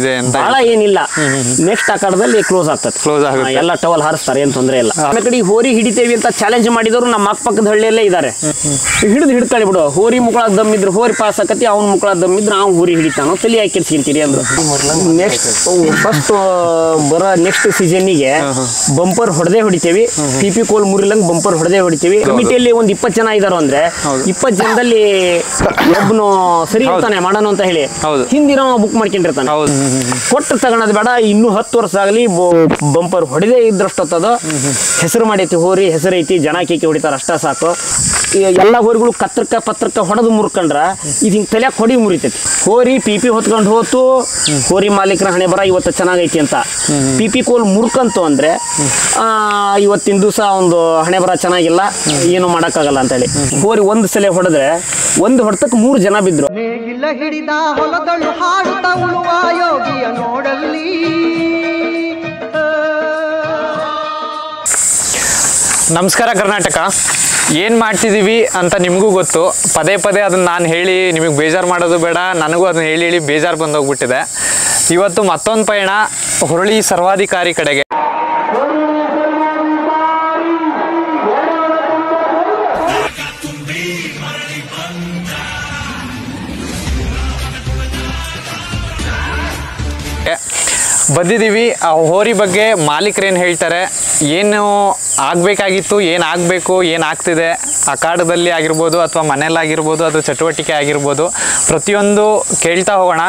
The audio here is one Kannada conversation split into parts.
ಇದೆ ಅಂತ ಬಹಳ ಏನಿಲ್ಲ. ನೆಕ್ಸ್ಟ್ ಅಖಾಡದಲ್ಲಿ ಕ್ಲೋಸ್ ಆಗ್ತದೆ, ಎಲ್ಲ ಟವಲ್ ಹಾರಿಸ್ತಾರೆ, ಏನ್ ತೊಂದರೆ ಇಲ್ಲ. ಆಮೇಲೆ ಕಡೆ ಹೋರಿ ಹಿಡಿತೇವಿ ಅಂತ ಚಾಲೆಂಜ್ ಮಾಡಿದವರು ನಮ್ಮ ಅಕ್ಕಪಕ್ಕದ ಹಳ್ಳಿಯಲ್ಲೇ ಇದ್ದಾರೆ. ಹಿಡ್ಕೊಳ್ಳಿ ಬಿಡು, ಹೋರಿ ಮುಕ್ಕಳ ದಮ್ಮಿದ್ರು ಹೋರಿ ಪಾಸ್ ಆಕತಿ, ಅವ್ನ ಮುಕ್ಕಳ ದಮ್ಮಿದ್ರು ಅವ್ನು ಹೋರಿ ಹಿಡಿತಾನೋ ತಲೆ ಹಾಕಿ ಕೆಲ್ಸಿರ್ತೀರಿ ಅಂದ್ರು. ನೆಕ್ಸ್ಟ್ ಫಸ್ಟ್ ಬರೋ ನೆಕ್ಸ್ಟ್ ಸೀಸನ್ನಿಗೆ ಬಂಪರ್ ಹೊಡೆದೇ ಹೊಡಿತೇವಿ, ಪಿಪಿ ಕೋಲ್ ಮುರಿಲಂಗ್ ಬಂಪರ್ ಹೊಡೆದೇ ಹೊಡಿತೀವಿ. ಕಮಿಟಿಯಲ್ಲಿ ಒಂದು 20 ಜನ ಇದಾರೋ ಅಂದ್ರೆ 20 ಜನದಲ್ಲಿ ಒಬ್ಬನು ಸರಿ ಇರ್ತಾನೆ ಮಾಡೋಣ ಅಂತ ಹೇಳಿ ಹಿಂದಿನ ಬುಕ್ ಮಾಡ್ಕೊಂಡಿರ್ತಾನೆ. ಕೊಟ್ಟು ತಗೊಳೋದು ಬೇಡ, ಇನ್ನೂ 10 ವರ್ಷ ಆಗಲಿ ಬಂಪರ್ ಹೊಡೆದೇ ಇದ್ರಷ್ಟೊತ್ತದ ಹೆಸರು ಮಾಡೈತಿ, ಹೋರಿ ಹೆಸರು ಐತಿ, ಜನ ಕೇಕಿ ಹೊಡಿತಾರ, ಅಷ್ಟ ಸಾಕು. ಎಲ್ಲ ಹೋರಿಗಳು ಪತ್ರಕ್ಕ ಹೊಡೆದು ಮುರ್ಕೊಂಡ್ರ ಇದು ಹಿಂಗೆ ತಲೆಯಾಗ ಹೊಡಿ ಮುರಿತೈತಿ. ಹೋರಿ ಪಿಪಿ ಹೊತ್ಕೊಂಡು ಹೋತು, ಹೋರಿ ಮಾಲೀಕರ ಹಣೆ ಬರ ಇವತ್ತು ಚೆನ್ನಾಗೈತಿ ಅಂತ ಪಿಪಿ ಕೋಲ್ ಮುರ್ಕಂತು ಅಂದ್ರೆ ಇವತ್ತಿನ ದಿವಸ ಒಂದು ಹಣೆ ಬರ ಚೆನ್ನಾಗಿಲ್ಲ, ಏನು ಮಾಡಕ್ಕಾಗಲ್ಲ ಅಂತ ಹೇಳಿ ಹೋರಿ ಒಂದು ಸಲ ಹೊಡೆದ್ರೆ ಒಂದು ಹೊಡೆತಕ್ಕೆ 3 ಜನ ಬಿದ್ರು. ಹಿಡಿದ ಹೊಲದಳು ಹಾಡುತ್ತ ಉಳುವ ಯೋಗಿಯ ನೋಡಲ್ಲಿ. ನಮಸ್ಕಾರ ಕರ್ನಾಟಕ. ಏನು ಮಾಡ್ತಿದ್ದೀವಿ ಅಂತ ನಿಮಗೂ ಗೊತ್ತು. ಪದೇ ಅದನ್ನು ನಾನು ಹೇಳಿ ನಿಮಗೆ ಬೇಜಾರು ಮಾಡೋದು ಬೇಡ, ನನಗೂ ಅದನ್ನು ಹೇಳಿ ಬೇಜಾರು ಬಂದೋಗ್ಬಿಟ್ಟಿದೆ. ಇವತ್ತು ಮತ್ತೊಂದು ಪಯಣ ಹುರುಳಿ ಸರ್ವಾಧಿಕಾರಿ ಕಡೆಗೆ. ಬಂದಿದ್ದೀವಿ. ಆ ಹೋರಿ ಬಗ್ಗೆ ಮಾಲೀಕರೇನು ಹೇಳ್ತಾರೆ, ಏನು ಆಗಬೇಕಾಗಿತ್ತು, ಏನು ಆಗಬೇಕು, ಏನು ಆಗ್ತಿದೆ ಅಖಾಡದಲ್ಲಿ ಆಗಿರ್ಬೋದು ಅಥವಾ ಮನೆಯಲ್ಲಾಗಿರ್ಬೋದು, ಅದು ಚಟುವಟಿಕೆ ಆಗಿರ್ಬೋದು, ಪ್ರತಿಯೊಂದು ಕೇಳ್ತಾ ಹೋಗೋಣ.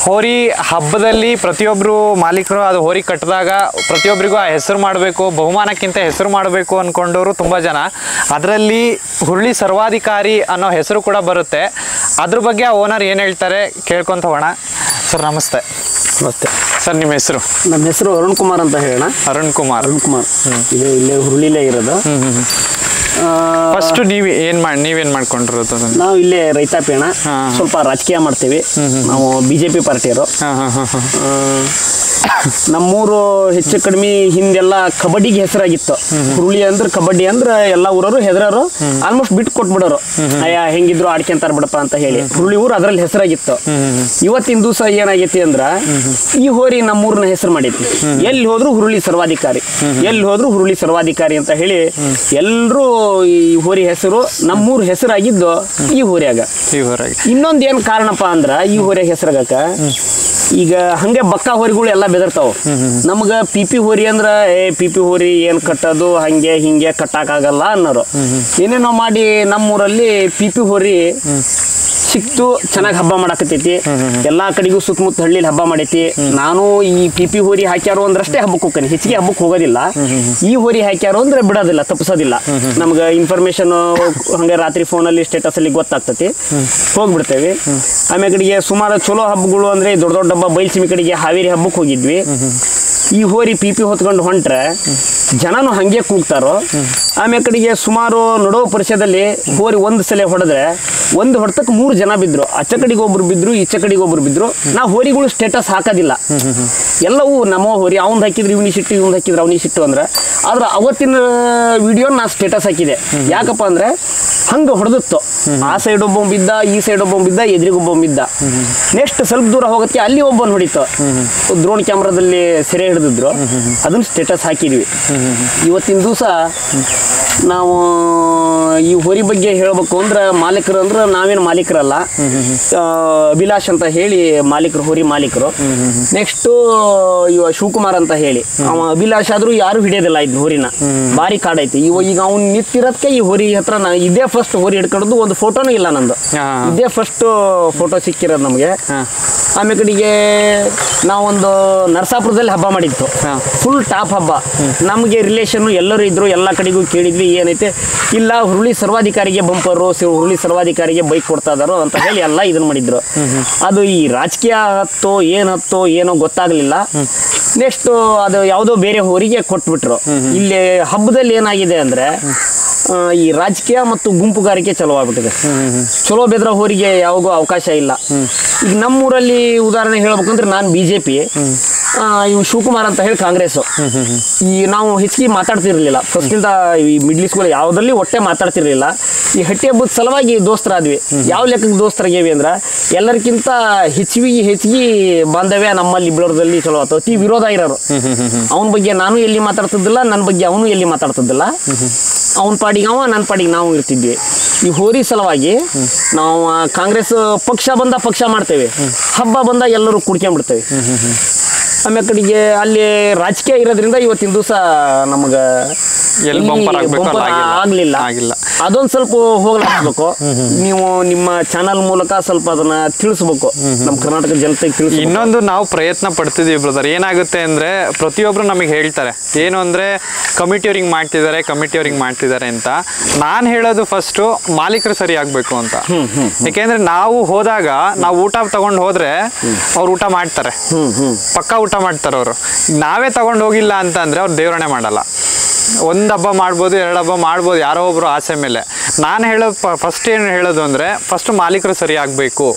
ಹೋರಿ ಹಬ್ಬದಲ್ಲಿ ಪ್ರತಿಯೊಬ್ಬರು ಮಾಲೀಕರು ಅದು ಹೋರಿ ಕಟ್ಟಿದಾಗ ಪ್ರತಿಯೊಬ್ಬರಿಗೂ ಆ ಹೆಸರು ಮಾಡಬೇಕು, ಬಹುಮಾನಕ್ಕಿಂತ ಹೆಸರು ಮಾಡಬೇಕು ಅಂದ್ಕೊಂಡವರು ತುಂಬ ಜನ. ಅದರಲ್ಲಿ ಹುರುಳಿ ಸರ್ವಾಧಿಕಾರಿ ಅನ್ನೋ ಹೆಸರು ಕೂಡ ಬರುತ್ತೆ. ಅದ್ರ ಬಗ್ಗೆ ಆ ಓನರ್ ಏನು ಹೇಳ್ತಾರೆ ಕೇಳ್ಕೊಂತ ಹೋಗೋಣ. ಸರ್ ನಮಸ್ತೆ. ನಮಸ್ತೆ ಸರ್, ನಿಮ್ಮ ಹೆಸರು? ನಮ್ಮ ಹೆಸರು ಅರುಣ್ ಕುಮಾರ್ ಅಂತ ಹೇಳೋಣ. ಅರುಣ್ ಕುಮಾರ್. ಇದೆ ಇಲ್ಲೇ ಹುರುಳಿಲೇ ಇರೋದು. ಫಸ್ಟ್ ನೀವೇನ್ ಮಾಡ್ಕೊಂಡಿರೋದು? ನಾವು ಇಲ್ಲೇ ರೈತಾಪಿ ಅಣ್ಣ, ಸ್ವಲ್ಪ ರಾಜಕೀಯ ಮಾಡ್ತೀವಿ. ನಾವು ಬಿಜೆಪಿ ಪಾರ್ಟಿಯವರು. ನಮ್ಮೂರು ಹೆಚ್ಚು ಕಡಿಮೆ ಹಿಂದೆಲ್ಲ ಕಬಡ್ಡಿಗೆ ಹೆಸರಾಗಿತ್ತು. ಹುರುಳಿ ಅಂದ್ರೆ ಕಬಡ್ಡಿ ಅಂದ್ರೆ ಎಲ್ಲ ಊರವರು ಹೆದರೋರು, ಆಲ್ಮೋಸ್ಟ್ ಬಿಟ್ಟು ಕೊಟ್ಬಿಡೋರು. ಅಯ್ಯ ಹೆಂಗಿದ್ರು ಆಡ್ಕೊಂತಾರ ಬಿಡಪ್ಪ ಅಂತ ಹೇಳಿ ಹುರುಳಿ ಊರು ಅದ್ರಲ್ಲಿ ಹೆಸರಾಗಿತ್ತು. ಇವತ್ತಿನ ದಿವಸ ಏನಾಗೈತಿ ಅಂದ್ರ ಈ ಹೋರಿ ನಮ್ಮೂರಿನ ಹೆಸರು ಮಾಡೈತಿ. ಎಲ್ಲಿ ಹೋದ್ರು ಹುರುಳಿ ಸರ್ವಾಧಿಕಾರಿ, ಎಲ್ಲಿ ಹೋದ್ರು ಹುರುಳಿ ಸರ್ವಾಧಿಕಾರಿ ಅಂತ ಹೇಳಿ ಎಲ್ರು ಈ ಹೋರಿ ಹೆಸರು ನಮ್ಮೂರ್ ಹೆಸರಾಗಿದ್ದು ಈ ಹೋರಿಯಾಗ. ಇನ್ನೊಂದ್ ಏನ್ ಕಾರಣಪ್ಪ ಅಂದ್ರ ಈ ಹೋರಿಯಾಗ ಹೆಸರಾಗಕ ಈಗ ಹಂಗೆ ಬಕ್ಕ ಹೋರಿಗಳು ಎಲ್ಲ ಬೆದರ್ತಾವ. ನಮ್ಗ ಪಿಪಿ ಹೋರಿ ಅಂದ್ರ ಪಿಪಿ ಹೋರಿ ಏನ್ ಕಟ್ಟೋದು, ಹಂಗೆ ಹಿಂಗೆ ಕಟ್ಟಾಕಾಗಲ್ಲ ಅನ್ನೋರು. ಏನೇನೋ ಮಾಡಿ ನಮ್ಮೂರಲ್ಲಿ ಪಿಪಿ ಹೋರಿ ಸಿಕ್ತು, ಚೆನ್ನಾಗಿ ಹಬ್ಬ ಮಾಡಾಕತೈತಿ. ಎಲ್ಲಾ ಕಡೆಗೂ ಸುತ್ತಮುತ್ತ ಹಳ್ಳಿಲಿ ಹಬ್ಬ ಮಾಡೈತಿ. ನಾನು ಈ ಪಿಪಿ ಹೋರಿ ಹಾಕ್ಯಾರೋ ಅಂದ್ರಷ್ಟೇ ಹಬ್ಬಕ್ಕೆ ಹೋಗ್ತೀನಿ, ಹೆಚ್ಚಿಗೆ ಹಬ್ಬಕ್ಕೆ ಹೋಗೋದಿಲ್ಲ. ಈ ಹೋರಿ ಹಾಕ್ಯಾರೋ ಅಂದ್ರೆ ಬಿಡೋದಿಲ್ಲ, ತಪ್ಪಿಸೋದಿಲ್ಲ. ನಮ್ಗೆ ಇನ್ಫಾರ್ಮೇಶನ್ ಹಂಗೆ ರಾತ್ರಿ ಫೋನಲ್ಲಿ ಸ್ಟೇಟಸ್ ಅಲ್ಲಿ ಗೊತ್ತಾಗ್ತತಿ, ಹೋಗ್ಬಿಡ್ತೇವೆ. ಆಮೇಲೆ ಕಡೆಗೆ ಸುಮಾರು ಚಲೋ ಹಬ್ಬಗಳು ಅಂದ್ರೆ ದೊಡ್ಡ ದೊಡ್ಡ ಹಬ್ಬ ಬೈಲ್ಸಿಮಿ ಕಡೆಗೆ ಹಾವೇರಿ ಹಬ್ಬಕ್ಕೆ ಹೋಗಿದ್ವಿ. ಈ ಹೋರಿ ಪಿಪಿ ಹೊತ್ಕೊಂಡು ಹೊಂಟ್ರೆ ಜನನು ಹಂಗೆ ಕೂಗ್ತಾರೋ. ಆಮೇಲೆ ಕಡೆಗೆ ಸುಮಾರು ನಡುವ ಪರಿಸರದಲ್ಲಿ ಹೋರಿ ಒಂದು ಸಲ ಹೊಡೆದ್ರೆ ಒಂದು ಹೊಡೆತಕ್ಕೆ 3 ಜನ ಬಿದ್ರು. ಆಚೆ ಕಡೆಗೆ ಒಬ್ರು ಬಿದ್ರು, ಈಚೆ ಕಡೆಗೆ ಒಬ್ರು ಬಿದ್ರು. ನಾವು ಹೋರಿಗಳು ಸ್ಟೇಟಸ್ ಹಾಕೋದಿಲ್ಲ, ಎಲ್ಲವೂ ನಮ್ಮ ಹೋರಿ ಅವ್ನು ಹಾಕಿದ್ರೆ ಇವ್ನಿ ಸಿಟ್ಟು, ಇವ್ನು ಹಾಕಿದ್ರೆ ಅವ್ನಿ ಸಿಟ್ಟು ಅಂದ್ರೆ. ಆದ್ರೆ ಅವತ್ತಿನ ವಿಡಿಯೋ ನಾ ಸ್ಟೇಟಸ್ ಹಾಕಿದೆ. ಯಾಕಪ್ಪ ಅಂದ್ರೆ ಹಂಗೆ ಹೊಡೆದಿತ್ತು. ಆ ಸೈಡ್ ಒಬ್ಬ ಬಿದ್ದ, ಈ ಸೈಡ್ ಒಬ್ಬ ಬಿದ್ದ, ಎದುರಿಗೊಬ್ಬ ಬಿದ್ದ. ನೆಕ್ಸ್ಟ್ ಸ್ವಲ್ಪ ದೂರ ಹೋಗತ್ತೆ ಅಲ್ಲಿ ಒಬ್ಬನ್ ಹೊಡಿತು. ಡ್ರೋನ್ ಕ್ಯಾಮ್ರಾದಲ್ಲಿ ಸೆರೆ ಹಿಡಿದಿದ್ರು, ಅದನ್ನ ಸ್ಟೇಟಸ್ ಹಾಕಿದ್ವಿ. ಇವತ್ತಿನ ದಿವಸ ನಾವು ಈ ಹೋರಿ ಬಗ್ಗೆ ಹೇಳ್ಬೇಕು ಅಂದ್ರೆ ಮಾಲೀಕರು ಅಂದ್ರೆ ನಾವೇನು ಮಾಲೀಕರಲ್ಲ, ಅಭಿಲಾಷ್ ಅಂತ ಹೇಳಿ ಮಾಲೀಕರು, ಹೋರಿ ಮಾಲೀಕರು. ನೆಕ್ಸ್ಟ್ ಇವ ಶಿವಕುಮಾರ್ ಅಂತ ಹೇಳಿ ಅವ ಅಭಿಲಾಷ್ ಆದ್ರೂ ಯಾರು ಹಿಡಿಯೋದಿಲ್ಲ ಇದ್ ಹೋರಿನ, ಭಾರಿ ಕಾಡೈತಿ. ಈಗ ಅವ್ನು ನಿಂತಿರೋದಕ್ಕೆ ಈ ಹೋರಿ ಹತ್ರ ಇದೇ ಫಸ್ಟ್ ಹೋರಿ ಹಿಡ್ಕೊಳ್ಳೋದು. ಒಂದು ಫೋಟೋನು ಇಲ್ಲ ನಂದು, ಇದೇ ಫಸ್ಟ್ ಫೋಟೋ ಸಿಕ್ಕಿರೋದು ನಮ್ಗೆ. ಆಮೇಲೆ ಕಡೆಗೆ ನಾವೊಂದು ನರಸಾಪುರದಲ್ಲಿ ಹಬ್ಬ ಮಾಡಿತ್ತು, ಫುಲ್ ಟಾಪ್ ಹಬ್ಬ. ನಮ್ಗೆ ರಿಲೇಷನ್ ಎಲ್ಲರೂ ಇದ್ರು, ಎಲ್ಲ ಕಡೆಗೂ ಕೇಳಿದ್ವಿ ಏನೈತೆ, ಇಲ್ಲ ಹುರುಳಿ ಸರ್ವಾಧಿಕಾರಿಗೆ ಬಂಪರು, ಹುರುಳಿ ಸರ್ವಾಧಿಕಾರಿಗೆ ಬೈಕ್ ಕೊಡ್ತಾ ಇದಾರೋ ಅಂತ ಹೇಳಿ ಎಲ್ಲ ಇದನ್ನ ಮಾಡಿದ್ರು. ಅದು ಈ ರಾಜಕೀಯ ಹತ್ತೋ ಏನೋ ಗೊತ್ತಾಗ್ಲಿಲ್ಲ. ನೆಕ್ಸ್ಟ್ ಅದು ಯಾವುದೋ ಬೇರೆ ಹೋರಿಗೆ ಕೊಟ್ಬಿಟ್ರು. ಇಲ್ಲಿ ಹಬ್ಬದಲ್ಲಿ ಏನಾಗಿದೆ ಅಂದ್ರೆ ಈ ರಾಜಕೀಯ ಮತ್ತು ಗುಂಪುಗಾರಿಕೆ ಚಲೋ ಆಗ್ಬಿಟ್ಟಿದೆ. ಚಲೋ ಬೆದ್ರ ಹೋರಿಗೆ ಯಾವಾಗೂ ಅವಕಾಶ ಇಲ್ಲ. ಈಗ ನಮ್ಮೂರಲ್ಲಿ ಉದಾಹರಣೆ ಹೇಳ್ಬೇಕಂದ್ರೆ ನಾನು ಬಿಜೆಪಿ, ಇವ್ ಶಿವಕುಮಾರ್ ಅಂತ ಹೇಳಿ ಕಾಂಗ್ರೆಸ್. ಈ ನಾವು ಹೆಚ್ಚಿಗೆ ಮಾತಾಡ್ತಿರ್ಲಿಲ್ಲ ಫಸ್ಟ್ ಇಂದ, ಈ ಮಿಡ್ಲ್ ಸ್ಕೂಲ್ ಯಾವ್ದ್ರಲ್ಲಿ ಒಟ್ಟೆ ಮಾತಾಡ್ತಿರ್ಲಿಲ್ಲ. ಈ ಹಟ್ಟಿ ಹಬ್ಬದ ಸಲುವಾಗಿ ದೋಸ್ತರಾದ್ವಿ. ಯಾವ ಲೆಕ್ಕಕ್ಕೆ ದೋಸ್ತರಾಗ್ಯಾವಿ ಅಂದ್ರ ಎಲ್ಲರಿಗಿಂತ ಹೆಚ್ಚಿಗೆ ಬಾಂಧವ್ಯ ನಮ್ಮಲ್ಲಿ ಬಿಳೋರದಲ್ಲಿ ಚಲೋ ಆತ. ಅತಿ ವಿರೋಧ ಇರೋರು, ಅವನ ಬಗ್ಗೆ ನಾನು ಎಲ್ಲಿ ಮಾತಾಡ್ತಿದ್ದಿಲ್ಲ, ನನ್ನ ಬಗ್ಗೆ ಅವನು ಎಲ್ಲಿ ಮಾತಾಡ್ತಿದ್ದಿಲ್ಲ. ಅವನ ಪಾಡಿಗೆ ಅವ, ನನ್ನ ಪಾಡಿಗೆ ನಾವು ಇರ್ತಿದ್ವಿ. ಈ ಹೋರಿ ಸಲುವಾಗಿ ನಾವು ಕಾಂಗ್ರೆಸ್ ಪಕ್ಷ ಬಂದ ಪಕ್ಷ ಮಾಡ್ತೇವೆ, ಹಬ್ಬ ಬಂದ ಎಲ್ಲರೂ ಕುಡ್ಕೊಂಡ್ಬಿಡ್ತೇವೆ. ಆಮೇಲೆ ಕಡೆಗೆ ಅಲ್ಲಿ ರಾಜಕೀಯ ಇರೋದ್ರಿಂದ ಇವತ್ತಿನ ದಿವಸ ನಮಗ ಆಗ್ಲಿಲ್ಲ. ಅದೊಂದ್ ಸ್ವಲ್ಪ ಹೋಗ್ಲಾಕ್ಬೇಕು. ನೀವು ನಿಮ್ಮ ಚಾನಲ್ ಮೂಲಕ ಸ್ವಲ್ಪ ಅದನ್ನ ತಿಳಿಸ್ಬೇಕು, ನಮ್ಮ ಕರ್ನಾಟಕ ಜನತೆಗೆ ತಿಳಿಸ್. ಇನ್ನೊಂದು ನಾವು ಪ್ರಯತ್ನ ಪಡ್ತಿದೀವಿ ಬ್ರದರ್. ಏನಾಗುತ್ತೆ ಅಂದ್ರೆ ಪ್ರತಿಯೊಬ್ರು ನಮಗೆ ಹೇಳ್ತಾರೆ ಏನು ಅಂದ್ರೆ ಕಮಿಟಿಯವ್ರಿಗೆ ಮಾಡ್ತಿದ್ದಾರೆ ಅಂತ. ನಾನು ಹೇಳೋದು ಫಸ್ಟ್ ಮಾಲೀಕರು ಸರಿ ಆಗ್ಬೇಕು ಅಂತ. ಯಾಕೆಂದ್ರೆ ನಾವು ಹೋದಾಗ ನಾವು ಊಟ ತಗೊಂಡು ಹೋದ್ರೆ ಅವ್ರು ಊಟ ಮಾಡ್ತಾರೆ, ಪಕ್ಕ ಊಟ ಮಾಡ್ತಾರೆ ಅವರು. ನಾವೇ ತಗೊಂಡು ಹೋಗಿಲ್ಲ ಅಂತ ಅಂದ್ರೆ ಅವ್ರು ದೇವರಣೆ ಮಾಡಲ್ಲ. ಒಂದು ಹಬ್ಬ ಮಾಡ್ಬೋದು, 2 ಹಬ್ಬ ಮಾಡ್ಬೋದು, ಯಾರೋ ಒಬ್ರು ಆಸೆ ಮೇಲೆ. ನಾನು ಹೇಳೋದು ಫಸ್ಟ್ ಏನು ಹೇಳೋದು ಅಂದರೆ ಫಸ್ಟ್ ಮಾಲೀಕರು ಸರಿ ಆಗಬೇಕು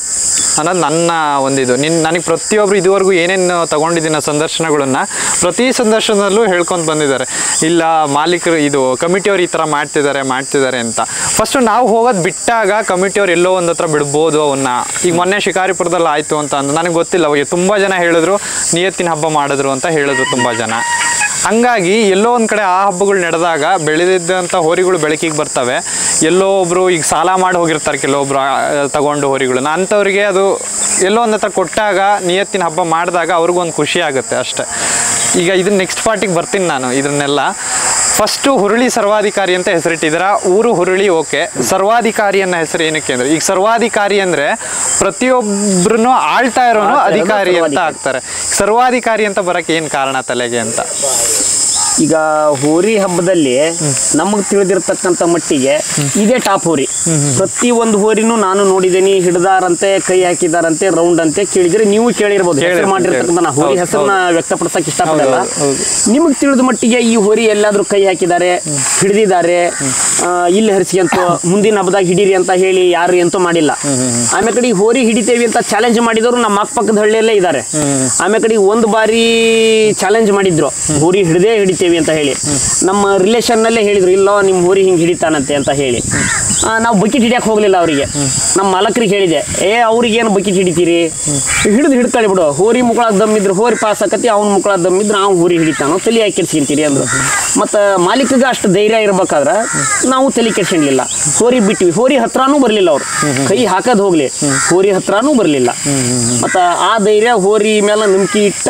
ಅನ್ನೋದು ನನ್ನ ಒಂದಿದು. ನನಗೆ ಪ್ರತಿಯೊಬ್ಬರು ಇದುವರೆಗೂ ಏನೇನು ತಗೊಂಡಿದ್ದೀನಿ ಸಂದರ್ಶನಗಳನ್ನು ಪ್ರತಿ ಸಂದರ್ಶನದಲ್ಲೂ ಹೇಳ್ಕೊಂಡು ಬಂದಿದ್ದಾರೆ, ಇಲ್ಲ ಮಾಲೀಕರು ಇದು ಕಮಿಟಿಯವ್ರು ಈ ಥರ ಮಾಡ್ತಿದ್ದಾರೆ ಅಂತ. ಫಸ್ಟು ನಾವು ಹೋಗೋದು ಬಿಟ್ಟಾಗ ಕಮಿಟಿಯವ್ರು ಎಲ್ಲೋ ಒಂದು ಹತ್ರ ಬಿಡ್ಬೋದು ಅವನ್ನ. ಈಗ ಮೊನ್ನೆ ಶಿಕಾರಿಪುರದಲ್ಲಿ ಆಯಿತು ಅಂತ ಅಂದು ನನಗೆ ಗೊತ್ತಿಲ್ಲ, ಅವಾಗ ತುಂಬ ಜನ ಹೇಳಿದ್ರು ನಿಯತ್ತಿನ ಹಬ್ಬ ಮಾಡಿದ್ರು ಅಂತ ಹೇಳಿದ್ರು ತುಂಬ ಜನ. ಹಂಗಾಗಿ ಎಲ್ಲೋ ಒಂದು ಕಡೆ ಆ ಹಬ್ಬಗಳು ನಡೆದಾಗ ಬೆಳೆದಿದ್ದಂಥ ಹೋರಿಗಳು ಬೆಳಕಿಗೆ ಬರ್ತವೆ. ಎಲ್ಲೋ ಒಬ್ಬರು ಈಗ ಸಾಲ ಮಾಡಿ ಹೋಗಿರ್ತಾರೆ ಕೆಲವೊಬ್ರು ತಗೊಂಡು ಹೋರಿಗಳನ್ನ, ಅಂಥವ್ರಿಗೆ ಅದು ಎಲ್ಲೋ ಒಂದು ಹತ್ರ ಕೊಟ್ಟಾಗ ನಿಯತ್ತಿನ ಹಬ್ಬ ಮಾಡಿದಾಗ ಅವ್ರಿಗೊಂದು ಖುಷಿ ಆಗುತ್ತೆ ಅಷ್ಟೆ. ಈಗ ಇದನ್ನ ನೆಕ್ಸ್ಟ್ ಪಾರ್ಟಿಗೆ ಬರ್ತೀನಿ ನಾನು. ಇದನ್ನೆಲ್ಲ ಫಸ್ಟು ಹುರುಳಿ ಸರ್ವಾಧಿಕಾರಿ ಅಂತ ಹೆಸರಿಟ್ಟಿದ್ದೀರಾ. ಊರು ಹುರುಳಿ, ಓಕೆ. ಸರ್ವಾಧಿಕಾರಿ ಅನ್ನೋ ಹೆಸರು ಏನಕ್ಕೆ ಅಂದರೆ ಈಗ ಸರ್ವಾಧಿಕಾರಿ ಅಂದರೆ ಪ್ರತಿಯೊಬ್ಬರನ್ನು ಆಳ್ತಾ ಇರೋನು ಅಧಿಕಾರಿ ಅಂತ ಆಗ್ತಾರೆ. ಸರ್ವಾಧಿಕಾರಿ ಅಂತ ಬರೋಕ್ಕೆ ಏನು ಕಾರಣ ತಲೆಗೆ ಅಂತ? ಈಗ ಹೋರಿ ಹಬ್ಬದಲ್ಲಿ ನಮಗೆ ತಿಳಿದಿರ್ತಕ್ಕಂಥ ಮಟ್ಟಿಗೆ ಇದೇ ಟಾಪ್ ಹೋರಿ. ಪ್ರತಿ ಒಂದು ಹೋರಿನೂ ನಾನು ನೋಡಿದ್ದೀನಿ, ಹಿಡ್ದಾರಂತೆ, ಕೈ ಹಾಕಿದಾರಂತೆ, ರೌಂಡ್ ಅಂತೆ ಕೇಳಿದ್ರೆ ನೀವು ಕೇಳಿರ್ಬೋದು. ಹೆಸರು ಮಾಡಿರ್ತಕ್ಕಂಥ ಹೋರಿ ಹೆಸರನ್ನ ವ್ಯಕ್ತಪಡಿಸಕ್ಕೆ ಇಷ್ಟಪಡಲ್ಲ. ನಿಮಗೆ ತಿಳಿದ ಮಟ್ಟಿಗೆ ಈ ಹೋರಿ ಎಲ್ಲಾದ್ರೂ ಕೈ ಹಾಕಿದ್ದಾರೆ, ಹಿಡಿದಿದ್ದಾರೆ, ಇಲ್ಲಿ ಹರಿಸ್ಕೊಂತು ಮುಂದಿನ ಹಬ್ಬದಾಗ ಹಿಡೀರಿ ಅಂತ ಹೇಳಿ ಯಾರು ಎಂತೂ ಮಾಡಿಲ್ಲ. ಆಮೇಲೆ ಕಡೆ ಹೋರಿ ಹಿಡಿತೇವಿ ಅಂತ ಚಾಲೆಂಜ್ ಮಾಡಿದವರು ನಮ್ಮ ಅಕ್ಕಪಕ್ಕದ ಹಳ್ಳಿಯಲ್ಲೇ ಇದ್ದಾರೆ. ಆಮೇಲೆ ಕಡೆ ಒಂದು ಬಾರಿ ಚಾಲೆಂಜ್ ಮಾಡಿದ್ರು, ಹೋರಿ ಹಿಡಿದೇ ಹಿಡಿತೇವಿ ಅಂತ ಹೇಳಿ. ನಮ್ಮ ರಿಲೇಷನ್ ನಲ್ಲೇ ಹೇಳಿದ್ರು, ಇಲ್ಲ ನಿಮ್ಮ ಹೋರಿ ಹಿಂಗೆ ಹಿಡಿತಾನಂತೆ ಅಂತ ಹೇಳಿ. ನಾವು ಬಕೆಟ್ ಹಿಡಿಯಕ್ಕೆ ಹೋಗ್ಲಿಲ್ಲ ಅವರಿಗೆ. ನಮ್ಮ ಮಾಲಕರಿಗೆ ಹೇಳಿದೆ, ಅವ್ರಿಗೆ ಏನು ಬಕೆಟ್ ಹಿಡಿತೀರಿ, ಹಿಡ್ತಾಳೆ ಬಿಡು, ಹೋರಿ ಮುಕ್ಕಳಾಗ ದಮ್ಮಿದ್ರು ಹೋರಿ ಪಾಸ್ ಆಕತಿ, ಅವ್ನ ಮುಕ್ಕಳಾಗ ದಮ್ಮಿದ್ರು ಅವ್ನು ಹೋರಿ ಹಿಡಿತಾನೋ, ತಲೆ ಹಾಕಿ ಕೆಡ್ಸ್ಕೊಂತೀರಿ ಅಂದ್ರು. ಮತ್ತು ಮಾಲೀಕಗೆ ಅಷ್ಟು ಧೈರ್ಯ ಇರ್ಬೇಕಾದ್ರೆ ನಾವು ತಲೆ ಕೆಡ್ಸ್ಕೊಂಡಿಲ್ಲ, ಹೋರಿ ಬಿಟ್ವಿ. ಹೋರಿ ಹತ್ರನೂ ಬರಲಿಲ್ಲ ಅವರು, ಕೈ ಹಾಕೋದು ಹೋಗ್ಲಿ, ಹೋರಿ ಹತ್ರನೂ ಬರಲಿಲ್ಲ. ಮತ್ತು ಆ ಧೈರ್ಯ ಹೋರಿ ಮೇಲೆ ನಂಬಿಕೆ ಇಟ್ಟ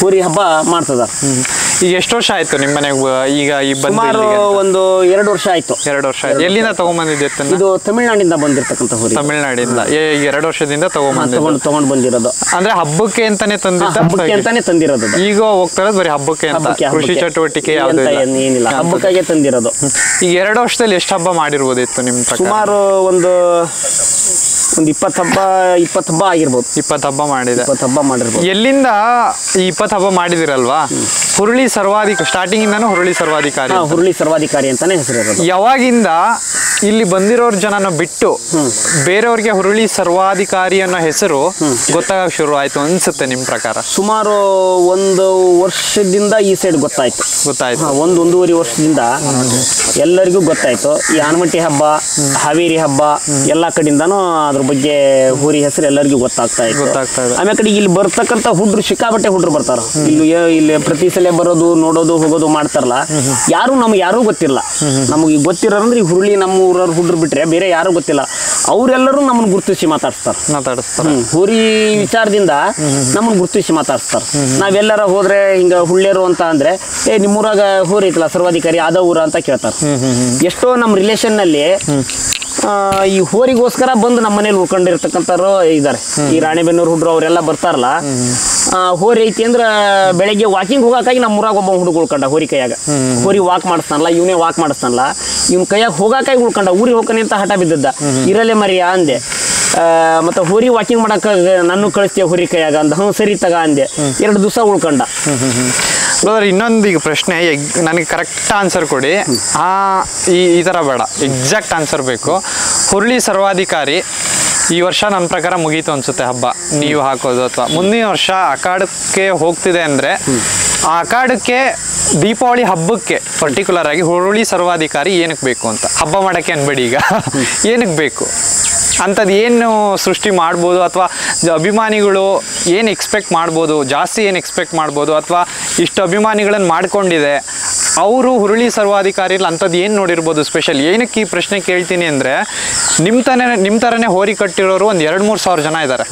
ಹೋರಿ ಹಬ್ಬ ಮಾಡ್ತದ. ಈಗ ಎಷ್ಟು ವರ್ಷ ಆಯ್ತು ನಿಮ್ಮ ಮನೆಗೆ ಈಗ ಈ ಸುಮಾರು ಒಂದು 2 ವರ್ಷ ಆಯ್ತು. 2 ವರ್ಷ ಆಯ್ತು. ಎಲ್ಲಿಂದ ತಗೊಂಡ್ಬಂದಿದ್ದೆ? ಇದು ತಮಿಳ್ನಾಡಿಂದ ಬಂದಿರ್ತಕ್ಕಂಥ ಹೋರಿ. ತಮಿಳ್ನಾಡಿಂದ 2 ವರ್ಷದಿಂದ ತಗೊಂಡ್ ಬಂದಿರೋದು. ಅಂದ್ರೆ ಹಬ್ಬಕ್ಕೆ ಅಂತಾನೆ ತಂದಿರೋದು. ಈಗ ಹೋಗ್ತಾ ಇರೋದು ಬರೀ ಹಬ್ಬಕ್ಕೆ ಅಂತ, ಕೃಷಿ ಚಟುವಟಿಕೆ ಏನಿಲ್ಲ, ಹಬ್ಬಕ್ಕಾಗೆ ತಂದಿರೋದು. ಈಗ 2 ವರ್ಷದಲ್ಲಿ ಎಷ್ಟು ಹಬ್ಬ ಮಾಡಿರ್ಬೋದಿತ್ತು ನಿಮ್ ಪ್ರಕಾರ? ಸುಮಾರು ಒಂದು 20 ಹಬ್ಬ ಆಗಿರ್ಬೋದು. 20 ಹಬ್ಬ ಮಾಡಿದೆ. 20 ಹಬ್ಬ ಮಾಡಿರ್ಬೋದು. ಎಲ್ಲಿಂದ ಈ 20 ಹಬ್ಬ ಮಾಡಿದಿರಲ್ವಾ? ಹುರುಳಿ ಸ್ಟಾರ್ಟಿಂಗ್ ಇಂದಾನು ಹುರುಳಿ ಸರ್ವಾಧಿಕಾರಿ ಅಂತಾನೆ ಹೆಸರಿರೋದು. ಯಾವಾಗಿಂದ ಇಲ್ಲಿ ಬಂದಿರೋರ್ ಜನನ ಬಿಟ್ಟು ಬೇರೆಯವ್ರಿಗೆ ಹುರುಳಿ ಸರ್ವಾಧಿಕಾರಿ ಅನ್ನೋ ಹೆಸರು ಗೊತ್ತಾಗಕ್ಕೆ ಶುರು ಆಯ್ತು ಅನ್ಸುತ್ತೆ ನಿಮ್ ಪ್ರಕಾರ? ಸುಮಾರು 1 ವರ್ಷದಿಂದ ಈ ಸೈಡ್ ಗೊತ್ತಾಯ್ತು. 1-1.5 ವರ್ಷದಿಂದ ಎಲ್ಲರಿಗೂ ಗೊತ್ತಾಯ್ತು. ಈ ಆನಮಟ್ಟಿ ಹಬ್ಬ, ಹಾವೇರಿ ಹಬ್ಬ ಎಲ್ಲ ಕಡೆಯಿಂದಾನು ಅದ್ರ ಬಗ್ಗೆ ಹೋರಿ ಹೆಸರು ಎಲ್ಲರಿಗೂ ಗೊತ್ತಾಗ್ತಾ ಇದೆ. ಆಮೇಲೆ ಕಡೆ ಇಲ್ಲಿ ಬರ್ತಕ್ಕಂಥ ಹುಡ್ರು ಸಿಕ್ಕಾಬಟ್ಟೆ ಹುಡ್ರು ಬರ್ತಾರ. ಇಲ್ಲಿ ಪ್ರತಿ ಸಲ ಬರೋದು, ನೋಡೋದು, ಹೋಗೋದು ಮಾಡ್ತಾರಲ್ಲ, ಯಾರು ಗೊತ್ತಿಲ್ಲ. ನಮಗೆ ಗೊತ್ತಿರೋದಂದ್ರೆ ಈ ಹುರುಳಿ ನಮ್ಮ ಊರವ್ರು ಹುಡ್ರು ಬಿಟ್ರೆ ಬೇರೆ ಯಾರು ಗೊತ್ತಿಲ್ಲ. ಅವರೆಲ್ಲರೂ ನಮ್ಮನ್ನು ಗುರುತಿಸಿ ಮಾತಾಡ್ತಾರೆ. ಹೋರಿ ವಿಚಾರದಿಂದ ನಮ್ಮನ್ನು ಗುರುತಿಸಿ ಮಾತಾಡ್ತಾರೆ. ನಾವೆಲ್ಲರ ಹೋದ್ರೆ ಹಿಂಗ ಹುಳ್ಳ್ಯರು ಅಂತ ಅಂದ್ರೆ ನಿಮ್ಮೂರಾಗ ಹೋರಿ ಐತಲ್ಲ ಸರ್ವಾಧಿಕಾರಿ ಆದ ಊರ ಅಂತ ಕೇಳ್ತಾರೆ. ಎಷ್ಟೋ ನಮ್ಮ ರಿಲೇಷನ್ ನಲ್ಲಿ ಈ ಹೋರಿಗೋಸ್ಕರ ಬಂದು ನಮ್ಮ ಮನೇಲಿ ಉಳ್ಕೊಂಡಿರ್ತಕ್ಕಂಥವ್ರು ಇದ್ದಾರೆ. ಈ ರಾಣೆಬೆನ್ನೂರು ಹುಡ್ರು ಅವರೆಲ್ಲ ಬರ್ತಾರಲ್ಲ, ಹೋರಿ ಐತಿ ಅಂದ್ರ ಬೆಳಗ್ಗೆ ವಾಕಿಂಗ್ ಹೋಗಾಕಾಗಿ ನಮ್ಮ ಊರಾಗ ಒಬ್ಬ ಹುಡುಗ ಉಳ್ಕೊಂಡ ಹೋರಿ ಕೈಯಾಗ. ಹೋರಿ ವಾಕ್ ಮಾಡಿಸ್ತಾನಲ್ಲ, ಇವನೇ ವಾಕ್ ಮಾಡಿಸ್ತಾನಲ್ಲ, ಇವ್ನ ಕೈಯಾಗ ಹೋಗಾಕಾಗಿ ಉಳ್ಕೊಂಡ. ಊರಿಗೆ ಹೋಗ್ತಾನೆ ಅಂತ ಹಠ ಬಿದ್ದದ್ದ. ಇರಲ್ಲೇ ಮರಿಯಾ ಅಂದೆ. ಮತ್ತೆ ಹೋರಿ ವಾಕಿಂಗ್ ಮಾಡಕ ನಾನು ಕಳಿಸ್ತೇವೆ ಹೋರಿ ಕೈಯಾಗ ಅಂದ. ಸರಿ ತಗ ಅಂದೆ. 2 ದಿವಸ ಉಳ್ಕೊಂಡ. ಇನ್ನೊಂದು ಈಗ ಪ್ರಶ್ನೆ, ನನಗೆ ಕರೆಕ್ಟ್ ಆನ್ಸರ್ ಕೊಡಿ. ಈ ಥರ ಬೇಡ, ಎಕ್ಸಾಕ್ಟ್ ಆನ್ಸರ್ ಬೇಕು. ಹುರುಳಿ ಸರ್ವಾಧಿಕಾರಿ ಈ ವರ್ಷ ನನ್ನ ಪ್ರಕಾರ ಮುಗೀತು ಅನ್ಸುತ್ತೆ ಹಬ್ಬ ನೀವು ಹಾಕೋದು, ಅಥವಾ ಮುಂದಿನ ವರ್ಷ ಅಖಾಡಕ್ಕೆ ಹೋಗ್ತಿದೆ ಅಂದರೆ ಆ ಅಖಾಡಕ್ಕೆ ದೀಪಾವಳಿ ಹಬ್ಬಕ್ಕೆ ಪರ್ಟಿಕ್ಯುಲರ್ ಆಗಿ ಹುರುಳಿ ಸರ್ವಾಧಿಕಾರಿ ಏನಕ್ಕೆ ಬೇಕು ಅಂತ, ಹಬ್ಬ ಮಾಡೋಕ್ಕೆ ಅನ್ಬೇಡಿ ಈಗ, ಏನಕ್ಕೆ ಬೇಕು ಅಂಥದ್ದು ಏನು ಸೃಷ್ಟಿ ಮಾಡ್ಬೋದು, ಅಥವಾ ಅಭಿಮಾನಿಗಳು ಏನು ಎಕ್ಸ್ಪೆಕ್ಟ್ ಮಾಡ್ಬೋದು, ಜಾಸ್ತಿ ಏನು ಎಕ್ಸ್ಪೆಕ್ಟ್ ಮಾಡ್ಬೋದು, ಅಥವಾ ಇಷ್ಟು ಅಭಿಮಾನಿಗಳನ್ನು ಮಾಡ್ಕೊಂಡಿದೆ ಅವರು ಹುರುಳಿ ಸರ್ವಾಧಿಕಾರಿಲಿ ಅಂಥದ್ದು ಏನು ನೋಡಿರ್ಬೋದು ಸ್ಪೆಷಲ್. ಏನಕ್ಕೆ ಈ ಪ್ರಶ್ನೆ ಕೇಳ್ತೀನಿ ಅಂದರೆ ನಿಮ್ಮ ಥರನೇ ಹೋರಿ ಕಟ್ಟಿರೋರು ಒಂದು 2-3 ಸಾವಿರ ಜನ ಇದ್ದಾರೆ.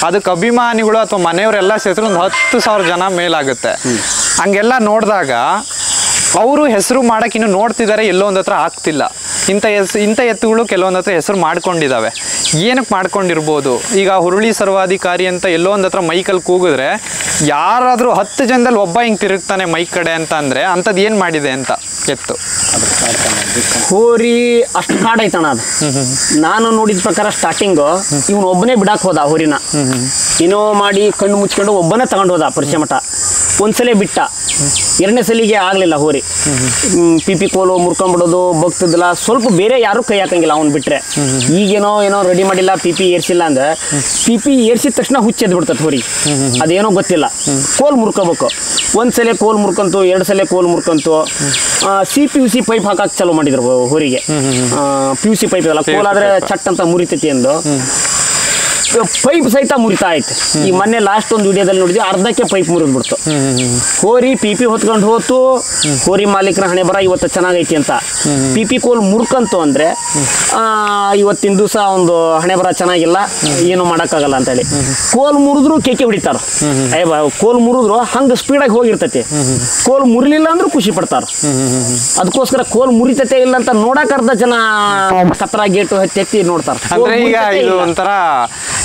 ಅದಕ್ಕೆ ಅಭಿಮಾನಿಗಳು ಅಥವಾ ಮನೆಯವರೆಲ್ಲ ಸೇರಿದ್ರು ಒಂದು 10,000 ಜನ ಮೇಲಾಗುತ್ತೆ. ಹಂಗೆಲ್ಲ ನೋಡಿದಾಗ ಅವರು ಹೆಸರು ಮಾಡೋಕೆ ಇನ್ನೂ ನೋಡ್ತಿದ್ದಾರೆ, ಎಲ್ಲೋ ಒಂದು ಹತ್ರ ಆಗ್ತಿಲ್ಲ. ಇಂಥ ಎತ್ತುಗಳು ಕೆಲವೊಂದು ಹತ್ರ ಹೆಸರು ಮಾಡ್ಕೊಂಡಿದ್ದಾವೆ. ಏನಕ್ಕೆ ಮಾಡ್ಕೊಂಡಿರ್ಬೋದು? ಈಗ ಹುರುಳಿ ಸರ್ವಾಧಿಕಾರಿ ಅಂತ ಎಲ್ಲೋ ಒಂದು ಹತ್ರ ಮೈಕಲ್ಲಿ ಕೂಗಿದ್ರೆ ಯಾರಾದರೂ 10 ಜನದಲ್ಲಿ ಒಬ್ಬ ಹಿಂಗೆ ತಿರುಗ್ತಾನೆ ಮೈಕ್ ಕಡೆ ಅಂತ ಅಂದರೆ ಅಂಥದ್ದು ಏನು ಮಾಡಿದೆ ಅಂತ ಎತ್ತು. ಹೋರಿ ಅಷ್ಟು ಕಾಡೈತಣ ಅದು. ನಾನು ನೋಡಿದ ಪ್ರಕಾರ ಸ್ಟಾರ್ಟಿಂಗು ಇವನು ಒಬ್ಬನೇ ಬಿಡಾಕ್ ಹೋದ ಹೋರಿನ, ಏನೋ ಮಾಡಿ ಕಣ್ಣು ಮುಚ್ಕೊಂಡು ಒಬ್ಬನೇ ತಗೊಂಡು ಹೋದ ಪರಿಚಯ ಮಠ. ಒಂದ್ಸಲ ಬಿಟ್ಟ, 2ನೇ ಸಲಿಗೆ ಆಗಲಿಲ್ಲ ಹೋರಿ. ಪಿಪಿ ಕೋಲು ಮುರ್ಕೊಂಡ್ಬಿಡೋದು ಬಗ್ತದಿಲ್ಲ, ಸ್ವಲ್ಪ ಬೇರೆ ಯಾರು ಕೈ ಹಾಕಂಗಿಲ್ಲ ಅವ್ನು ಬಿಟ್ರೆ. ಈಗೇನೋ ರೆಡಿ ಮಾಡಿಲ್ಲ, ಪಿಪಿ ಏರ್ಸಿಲ್ಲ ಅಂದ್ರೆ ಪಿಪಿ ಏರ್ಸಿದ ತಕ್ಷಣ ಹುಚ್ಚೆದ್ದು ಬಿಡ್ತದೆ ಹೋರಿ, ಅದೇನೋ ಗೊತ್ತಿಲ್ಲ. ಕೋಲ್ ಮುರ್ಕೋಬೇಕು, ಒಂದ್ಸಲ ಕೋಲ್ ಮುರ್ಕಂತು, 2 ಸಲ ಕೋಲ್ ಮುರ್ಕಂತು. CPUC ಪೈಪ್ ಹಾಕಕ್ಕೆ ಚಾಲೂ ಮಾಡಿದ್ರು ಹೋರಿಗೆ. PUC ಪೈಪ್ ಅಲ್ಲ, ಕೋಲಾದ್ರೆ ಚಟ್ ಅಂತ ಮುರಿತೈತಿ ಎಂದು ಪೈಪ್ ಸಹಿತ ಮುರಿತಾ ಆಯ್ತು. ಈ ಮೊನ್ನೆ ಲಾಸ್ಟ್ ಒಂದು ವಿಡಿಯೋದಲ್ಲಿ ನೋಡಿದ್ವಿ, ಅರ್ಧಕ್ಕೆ ಪೈಪ್ ಮುರಿದ್ಬಿಡ್ತು. ಹೋರಿ ಪಿಪಿ ಹೊತ್ಕೊಂಡು ಹೋತು. ಹೋರಿ ಮಾಲೀಕರ ಹಣೆ ಬರ ಇವತ್ತು ಚೆನ್ನಾಗೈತಿ ಅಂತ ಪಿಪಿ ಕೋಲ್ ಮುರ್ಕಂತು ಅಂದ್ರೆ ಇವತ್ತಿನ ದಿವಸ ಒಂದು ಹಣೆ ಬರ ಚೆನ್ನಾಗಿಲ್ಲ, ಏನು ಮಾಡೋಕ್ಕಾಗಲ್ಲ ಅಂತೇಳಿ ಕೋಲ್ ಮುರಿದ್ರು ಕೇಕೆ ಹೊಡಿತಾರ. ಕೋಲ್ ಮುರಿದ್ರು ಹಂಗೆ ಸ್ಪೀಡಾಗಿ ಹೋಗಿರ್ತೈತಿ. ಕೋಲ್ ಮುರಿಲಿಲ್ಲ ಅಂದ್ರೂ ಖುಷಿ ಪಡ್ತಾರ. ಅದಕ್ಕೋಸ್ಕರ ಕೋಲ್ ಮುರಿತತೆ ಇಲ್ಲ ಅಂತ ನೋಡಕ್ ಅರ್ಧ ಜನ ಕತ್ರ ಗೇಟು ಹತ್ತಿ ನೋಡ್ತಾರ. ಅಂದ್ರೆ ಈಗ ಇದು ಒಂಥರ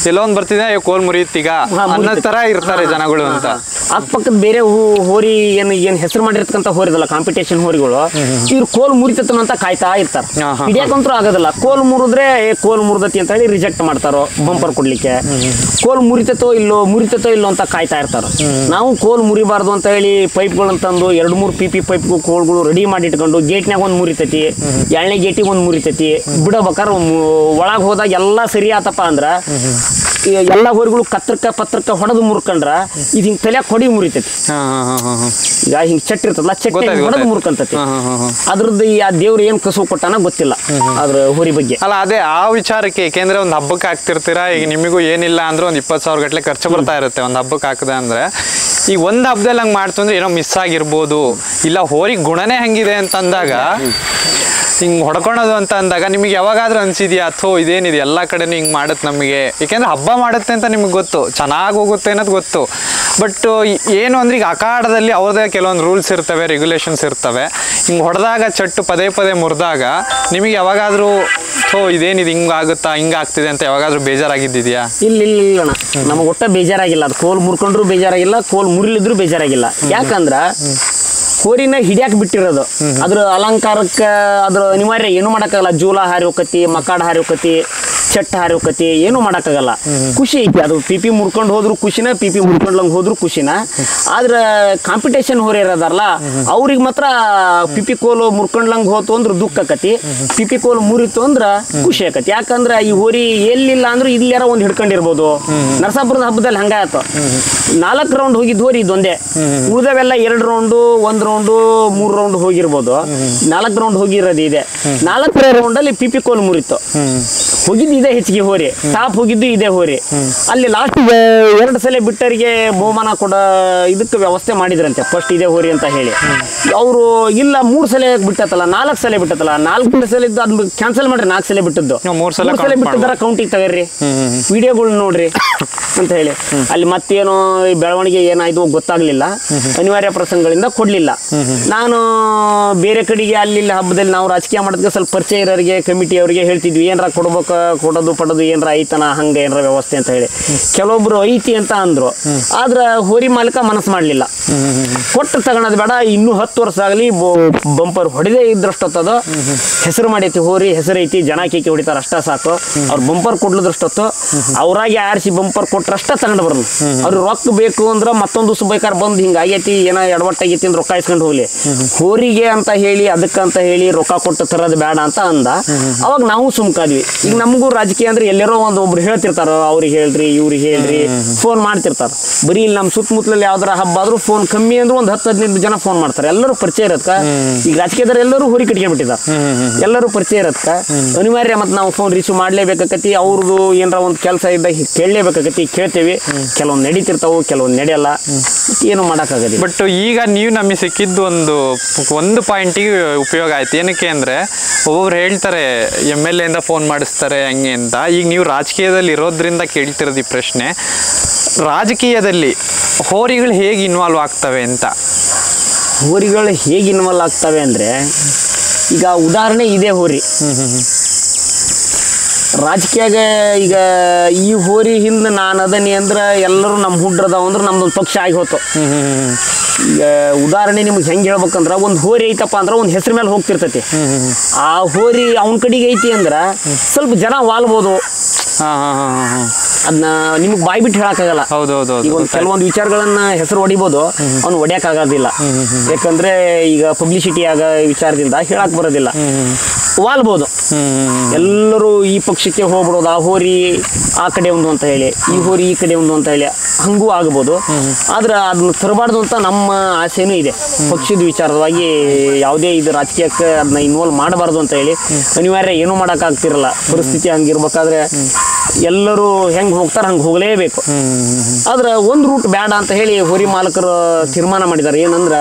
ಎಲ್ಲೋ ಒಂದು ಬರ್ತಿದೆ, ಕೋಲ್ ಮುರಿಯುತ್ತೀಗ ಅನ್ನೋ ತರ ಇರ್ತಾರೆ ಜನಗಳು ಅಂತ. ಅಕ್ಕಪಕ್ಕದ ಬೇರೆ ಹೋರಿ ಏನ್ ಹೆಸರು ಮಾಡಿರ್ತಕ್ಕಂಥ ಹೋರಿದಲ್ಲ ಕಾಂಪಿಟೇಷನ್ ಹೋರಿಗಳು, ಇವ್ರು ಕೋಲ್ ಮುರಿತತನ ಅಂತ ಕಾಯ್ತಾ ಇರ್ತಾರೆ. ಹಿಡಿಯಾಕಂತೂ ಆಗೋದಿಲ್ಲ. ಕೋಲ್ ಮುರಿದ್ರೆ ಕೋಲ್ ಮುರಿದತಿ ಅಂತ ಹೇಳಿ ರಿಜೆಕ್ಟ್ ಮಾಡ್ತಾರೋ ಬಂಪರ್ ಕೊಡ್ಲಿಕ್ಕೆ. ಕೋಲ್ ಮುರಿತತೋ ಇಲ್ಲೋ ಅಂತ ಕಾಯ್ತಾ ಇರ್ತಾರ. ನಾವು ಕೋಲ್ ಮುರಿಬಾರ್ದು ಅಂತ ಹೇಳಿ ಪೈಪ್ಗಳನ್ನ ತಂದು 2-3 ಪಿಪಿ ಪೈಪ್ ಕೋಲ್ಗಳು ರೆಡಿ ಮಾಡಿ ಇಟ್ಕೊಂಡು ಗೇಟ್ನಾಗ ಒಂದು ಮುರಿತೈತಿ, 2ನೇ ಗೇಟಿಗೆ ಒಂದು ಮುರಿತೈತಿ. ಬಿಡಬೇಕಾದ್ರೆ ಒಳಗೆ ಹೋದಾಗ ಎಲ್ಲ ಸರಿ ಆತಪ್ಪ ಅಂದ್ರ ಎಲ್ಲ ಹೋರಿಗಳು ಪತ್ರಕ್ಕ ಹೊಡೆದು ಮುರ್ಕೊಂಡ್ರ ಇದು ಹಿಂಗ್ ತಲೆಯಾಗ ಹೊಡಿ ಮುರಿತೈತಿ. ಈಗ ಹಿಂಗ್ ಚಟ್ ಇರ್ತದಲ್ಲ, ಚಟ್ ಹೊಡೆದು ಮುರ್ಕಂತತಿ. ಅದ್ರದ್ದು ಆ ದೇವ್ರು ಏನ್ ಕಸು ಕೊಟ್ಟಾನ ಗೊತ್ತಿಲ್ಲ ಅದ್ರ ಹೋರಿ ಬಗ್ಗೆ. ಅಲ್ಲ ಅದೇ ಆ ವಿಚಾರಕ್ಕೆ, ಏಕೆಂದ್ರೆ ಒಂದು ಹಬ್ಬಕ್ಕೆ ಹಾಕ್ತಿರ್ತೀರಾ, ಈಗ ನಿಮಗೂ ಏನಿಲ್ಲ ಅಂದ್ರೆ ಒಂದು 20,000 ಗಟ್ಟಲೆ ಖರ್ಚು ಬರ್ತಾ ಇರುತ್ತೆ ಒಂದು ಹಬ್ಬಕ್ಕೆ ಹಾಕದೆ ಅಂದ್ರೆ. ಈಗ ಒಂದು ಹಬ್ಬದಲ್ಲಿ ಹಂಗೆ ಮಾಡ್ತು ಅಂದ್ರೆ ಏನೋ ಮಿಸ್ ಆಗಿರ್ಬೋದು, ಇಲ್ಲ ಹೋರಿ ಗುಣನೇ ಹಂಗಿದೆ ಅಂತ ಅಂದಾಗ, ಹಿಂಗೆ ಹೊಡ್ಕೊಳೋದು ಅಂತ ಅಂದಾಗ ನಿಮಗೆ ಯಾವಾಗಾದ್ರೂ ಅನ್ಸಿದ್ಯಾ ಅಥವಾ ಇದೇನಿದೆ ಎಲ್ಲ ಕಡೆನೂ ಹಿಂಗೆ ಮಾಡುತ್ತೆ ನಮಗೆ, ಏಕೆಂದ್ರೆ ಹಬ್ಬ ಮಾಡುತ್ತೆ ಅಂತ ನಿಮ್ಗೆ ಗೊತ್ತು, ಚೆನ್ನಾಗಿ ಹೋಗುತ್ತೆ ಅನ್ನೋದು ಗೊತ್ತು. ಬಟ್ ಏನು ಅಂದ್ರೆ ಈಗ ಅಖಾಡದಲ್ಲಿ ಅವ್ರದ್ದೇ ಕೆಲವೊಂದು ರೂಲ್ಸ್ ಇರ್ತವೆ, ರೆಗ್ಯುಲೇಷನ್ಸ್ ಇರ್ತವೆ. ಹಿಂಗೆ ಹೊಡೆದಾಗ ಚಟ್ಟು ಪದೇ ಮುರಿದಾಗ ನಿಮಗೆ ಯಾವಾಗಾದ್ರೂ ಇದೇನಿದೆ ಹಿಂಗಾಗುತ್ತಾ, ಹಿಂಗಾಗ್ತಿದೆ ಅಂತ ಯಾವಾಗಾದ್ರೂ ಬೇಜಾರಾಗಿದ್ದಿದ್ಯಾ? ಇಲ್ಲ ಅಣ್ಣ, ನಮಗೆ ಒಟ್ಟ ಬೇಜಾರಾಗಿಲ್ಲ. ಅದು ಕೋಲ್ ಮುರ್ಕೊಂಡ್ರು ಬೇಜಾರಾಗಿಲ್ಲ, ಕೋಲ್ ಮುರಿಲಿದ್ರು ಬೇಜಾರಾಗಿಲ್ಲ. ಯಾಕಂದ್ರ ಹೋರಿನ ಹಿಡಿಯಾಕ ಬಿಟ್ಟಿರೋದು, ಅದ್ರ ಅಲಂಕಾರಕ್ಕೆ ಅದ್ರ ಅನಿವಾರ್ಯ ಏನು ಮಾಡೋಕ್ಕಾಗಲ್ಲ. ಜೂಲ ಹಾರಿ ಹೋಕತಿ, ಮಕಾಡ್ ಹಾರಿ ಹೋಕತಿ, ಚಟ್ ಹಾರಿ ಹೋಕತಿ, ಏನು ಮಾಡೋಕ್ಕಾಗಲ್ಲ. ಖುಷಿ ಐತಿ. ಅದು ಪಿಪಿ ಮುರ್ಕೊಂಡು ಹೋದ್ರು ಖುಷಿನ, ಪಿಪಿ ಮುರ್ಕೊಂಡ್ಲಂಗೆ ಹೋದ್ರು ಖುಷಿನ. ಆದ್ರೆ ಕಾಂಪಿಟೇಷನ್ ಹೋರಿ ಇರೋದಾರಲ್ಲ ಅವ್ರಿಗೆ ಮಾತ್ರ ಪಿಪಿ ಕೋಲು ಮುರ್ಕೊಂಡ್ಲಂಗೆ ಹೋತು ಅಂದ್ರೆ ದುಃಖ ಆಕತಿ, ಪಿಪಿ ಕೋಲು ಮುರಿತು ಅಂದ್ರೆ ಖುಷಿ ಆಕತಿ. ಯಾಕಂದ್ರೆ ಈ ಹೋರಿ ಎಲ್ಲಿಲ್ಲ ಅಂದ್ರೆ ಇಲ್ಲಾರ ಒಂದು ಹಿಡ್ಕೊಂಡಿರ್ಬೋದು. ನರಸಾಪುರದ ಹಬ್ಬದಲ್ಲಿ ಹಂಗಾಯ್ತು, 4 ರೌಂಡ್ ಹೋಗಿದ್ದು ಹೋರಿ ಇದೊಂದೇ. ಉಳಿದವೆಲ್ಲ 2 ರೌಂಡು, 1 ರೌಂಡು, 3 ರೌಂಡ್ ಹೋಗಿರ್ಬೋದು. 4 ರೌಂಡ್ ಹೋಗಿರೋದು ಇದೆ. 4ನೇ ರೌಂಡಲ್ಲಿ ಪಿಪಿ ಕೋಲ್ ಮುರಿತು. ಹೋಗಿದ್ದು ಇದೆ ಹೆಚ್ಚಿಗೆ ಹೋರಿ, ಟಾಪ್ ಹೋಗಿದ್ದು ಇದೆ ಹೋರಿ. ಅಲ್ಲಿ ಲಾಸ್ಟ್ 2 ಸಲ ಬಿಟ್ಟರಿಗೆ ಬಹುಮಾನ ಕೊಡೋ ಇದಕ್ಕೆ ವ್ಯವಸ್ಥೆ ಮಾಡಿದ್ರಂತೆ, ಫಸ್ಟ್ ಇದೆ ಹೋರಿ ಅಂತ ಹೇಳಿ. ಅವರು ಇಲ್ಲ 3 ಸಲ ಬಿಟ್ಟತ್ತಲ್ಲ, 4 ಸಲ ಬಿಟ್ಟತ್ತಲ್ಲ, 4 ಸಲ ಇದ್ದು ಅದನ್ನ ಕ್ಯಾನ್ಸಲ್ ಮಾಡ್ರಿ, 4 ಸಲ ಬಿಟ್ಟದ್ದು. 3 ಸಲ ಬಿಟ್ಟಿದ್ದಾರ ಕೌಂಟಿಗೆ ತಗರ್ರಿ, ವಿಡಿಯೋಗಳು ನೋಡ್ರಿ ಅಂತ ಹೇಳಿ. ಅಲ್ಲಿ ಮತ್ತೇನೋ ಬೆಳವಣಿಗೆ ಏನಾಯ್ತು ಗೊತ್ತಾಗ್ಲಿಲ್ಲ, ಅನಿವಾರ್ಯ ಪ್ರಸಂಗಗಳಿಂದ ಕೊಡ್ಲಿಲ್ಲ. ನಾನು ಬೇರೆ ಕಡೆಗೆ ಅಲ್ಲಿ ಹಬ್ಬದಲ್ಲಿ ನಾವು ರಾಜಕೀಯ ಮಾಡೋದಕ್ಕೆ ಸ್ವಲ್ಪ ಪರಿಚಯ ಇರೋರಿಗೆ, ಕಮಿಟಿ ಅವರಿಗೆ ಹೇಳ್ತಿದ್ವಿ, ಏನಾರ ಕೊಡ್ಬೇಕು, ಕೊಡೋದು ಪಡೋದು ಏನಾರ ಐತನ ಹಂಗೆ ಏನಾರ ವ್ಯವಸ್ಥೆ ಅಂತ ಹೇಳಿ. ಕೆಲವೊಬ್ರು ಐತಿ ಅಂತ ಅಂದ್ರು, ಆದ್ರ ಹೋರಿ ಮಾಲೀಕ ಮನಸ್ಸು ಮಾಡ್ಲಿಲ್ಲ. ಕೊಟ್ಟು ತಗೊಳೋದು ಬೇಡ, ಇನ್ನೂ 10 ವರ್ಷ ಆಗಲಿ ಬಂಪರ್ ಹೊಡೆದೇ ಇದ್ರಷ್ಟೊತ್ತದು ಹೆಸರು ಮಾಡೈತಿ, ಹೋರಿ ಹೆಸರು ಐತಿ, ಜನ ಕೇಕೆ ಹೊಡಿತಾರ ಅಷ್ಟ ಸಾಕು. ಅವ್ರು ಬಂಪರ್ ಕೊಡ್ಲದ್ರಷ್ಟೊತ್ತು ಅವ್ರಾಗೆ ಆರಿಸಿ ಬಂಪರ್ ಕೊಟ್ರಷ್ಟ ತಗೊಂಡು ಬರೋದು. ಅವ್ರಿಗೆ ರೊಕ್ಕ ಬೇಕು ಅಂದ್ರೆ ಮತ್ತೊಂದು ದಿವಸ ಬೇಕಾದ್ರೆ ಬಂದು ಹಿಂಗಾಗೈತಿ, ಏನೋ ಎಡವಟ್ಟಾಗೈತಿ ಅಂದ್ರೆ ರೊಕ್ಕ ಇಸ್ಕೊಂಡು ಹೋಗ್ಲಿ. ಹೋರಿಗೆ ಅಂತ ಹೇಳಿ ಅದಕ್ಕಂತ ಹೇಳಿ ರೊಕ್ಕ ಕೊಟ್ಟು ತರೋದು ಬೇಡ ಅಂತ ಅಂದ. ಅವಾಗ ನಾವು ಸುಮ್ಕಾದ್ವಿ. ಈಗ ನಮಗೂ ರಾಜಕೀಯ ಅಂದ್ರೆ ಎಲ್ಲರೂ ಒಬ್ರು ಹೇಳ್ತಿರ್ತಾರ, ಅವ್ರಿಗೆ ಹೇಳ್ರಿ ಇವ್ರಿಗೆ ಹೇಳ್ರಿ, ಫೋನ್ ಮಾಡ್ತಿರ್ತಾರ. ಬರೀ ಇಲ್ಲಿ ನಮ್ಮ ಸುತ್ತಮುತ್ತಲಲ್ಲಿ ಯಾವ್ದಾರ ಹಬ್ಬ ಆದ್ರೂ ಫೋನ್ ಕಮ್ಮಿ ಅಂದ್ರೆ ಒಂದು 10-15 ಜನ ಫೋನ್ ಮಾಡ್ತಾರೆ. ಎಲ್ಲರೂ ಪರಿಚಯ ಇರತ್ಕ, ಈಗ ರಾಜಕೀಯದವ್ರು ಎಲ್ಲರೂ ಹುರಿ ಕಟ್ಗೆ ಬಿಟ್ಟಿದ್ದಾರೆ, ಎಲ್ಲರೂ ಪರಿಚಯ ಇರತ್ಕ ಅನಿವಾರ್ಯ. ಮತ್ತೆ ನಾವು ಫೋನ್ ರಿಸೀವ್ ಮಾಡ್ಲೇಬೇಕಾಕತಿ, ಅವ್ರದ್ದು ಏನಾರ ಒಂದು ಕೆಲಸ ಇದ್ದಾಗ ಕೇಳಲೇಬೇಕಾಕತಿ, ಕೇಳ್ತೇವೆ. ಕೆಲವೊಂದು ನಡೀತಿರ್ತಾವು, ಕೆಲವೊಂದು ನಡೆಯಲ್ಲ, ಏನು ಮಾಡೋಕ್ಕಾಗಲ್ಲ. ಬಟ್ ಈಗ ನೀವು ನಮಗೆ ಸಿಕ್ಕಿದ್ದು ಒಂದು ಪಾಯಿಂಟಿಗೆ ಉಪಯೋಗ ಆಯ್ತು. ಏನಕ್ಕೆ ಅಂದರೆ ಒಬ್ಬೊಬ್ರು ಹೇಳ್ತಾರೆ MLA ಇಂದ ಫೋನ್ ಮಾಡಿಸ್ತಾರೆ ಹಂಗೆ ಅಂತ. ಈಗ ನೀವು ರಾಜಕೀಯದಲ್ಲಿ ಇರೋದ್ರಿಂದ ಕೇಳ್ತಿರೋದು ಈ ಪ್ರಶ್ನೆ, ರಾಜಕೀಯದಲ್ಲಿ ಹೋರಿಗಳು ಹೇಗೆ ಇನ್ವಾಲ್ವ್ ಆಗ್ತವೆ ಅಂತ. ಹೋರಿಗಳು ಹೇಗೆ ಇನ್ವಾಲ್ವ್ ಆಗ್ತವೆ ಅಂದರೆ, ಈಗ ಉದಾಹರಣೆ ಇದೆ ಹೋರಿ ರಾಜಕೀಯಾಗ. ಈಗ ಈ ಹೋರಿ ಹಿಂದೆ ನಾನು ಅದನಿ ಅಂದ್ರೆ ಎಲ್ಲರೂ ನಮ್ಮ ಹುಡ್ರದಾವ ಅಂದ್ರೆ ನಮ್ದೊಂದು ಪಕ್ಷ ಆಗಿ ಹೋತು. ಈಗ ಉದಾಹರಣೆ ನಿಮ್ಗೆ ಹೆಂಗೆ ಹೇಳ್ಬೇಕಂದ್ರೆ, ಒಂದು ಹೋರಿ ಐತಪ್ಪ ಅಂದ್ರೆ ಒಂದು ಹೆಸರು ಮೇಲೆ ಹೋಗ್ತಿರ್ತೈತಿ. ಆ ಹೋರಿ ಅವನ ಕಡೆಗೆ ಐತಿ ಅಂದ್ರೆ ಸ್ವಲ್ಪ ಜನ ವಾಲ್ಬೋದು. ಅದನ್ನ ನಿಮ್ಗೆ ಬಾಯಿ ಬಿಟ್ಟು ಹೇಳಕ್ಕಾಗಲ್ಲ. ಈಗ ಒಂದು ಕೆಲವೊಂದು ವಿಚಾರಗಳನ್ನ ಹೆಸರು ಹೊಡಿಬೋದು, ಅವ್ನು ಹೊಡ್ಯಕ್ ಆಗೋದಿಲ್ಲ. ಯಾಕಂದ್ರೆ ಈಗ ಪಬ್ಲಿಸಿಟಿ ಆಗ ವಿಚಾರದಿಂದ ಹೇಳಕ್ ಬರೋದಿಲ್ಲ, ವಾಲ್ಬೋದು. ಎಲ್ಲರೂ ಈ ಪಕ್ಷಕ್ಕೆ ಹೋಗ್ಬಿಡೋದು, ಆ ಹೋರಿ ಆ ಕಡೆ ಒಂದು ಅಂತ ಹೇಳಿ, ಈ ಹೋರಿ ಈ ಕಡೆ ಒಂದು ಅಂತ ಹೇಳಿ, ಹಂಗೂ ಆಗ್ಬೋದು. ಆದ್ರೆ ಅದನ್ನ ತರಬಾರ್ದು ಅಂತ ನಮ್ಮ ಆಸೆನೂ ಇದೆ. ಪಕ್ಷದ ವಿಚಾರವಾಗಿ ಯಾವುದೇ ಇದು ರಾಜಕೀಯಕ್ಕೆ ಅದನ್ನ ಇನ್ವಾಲ್ವ್ ಮಾಡಬಾರ್ದು ಅಂತ ಹೇಳಿ ಅನಿವಾರ್ಯ ಏನೂ ಮಾಡೋಕ್ಕಾಗ್ತಿರಲ್ಲ. ಪರಿಸ್ಥಿತಿ ಹಂಗಿರ್ಬೇಕಾದ್ರೆ ಎಲ್ಲರೂ ಹೆಂಗೆ ಹೋಗ್ತಾರೆ ಹಂಗೆ ಹೋಗಲೇಬೇಕು. ಆದ್ರೆ ಒಂದು ರೂಟ್ ಬೇಡ ಅಂತ ಹೇಳಿ ಹೋರಿ ಮಾಲಕರು ತೀರ್ಮಾನ ಮಾಡಿದ್ದಾರೆ. ಏನಂದ್ರೆ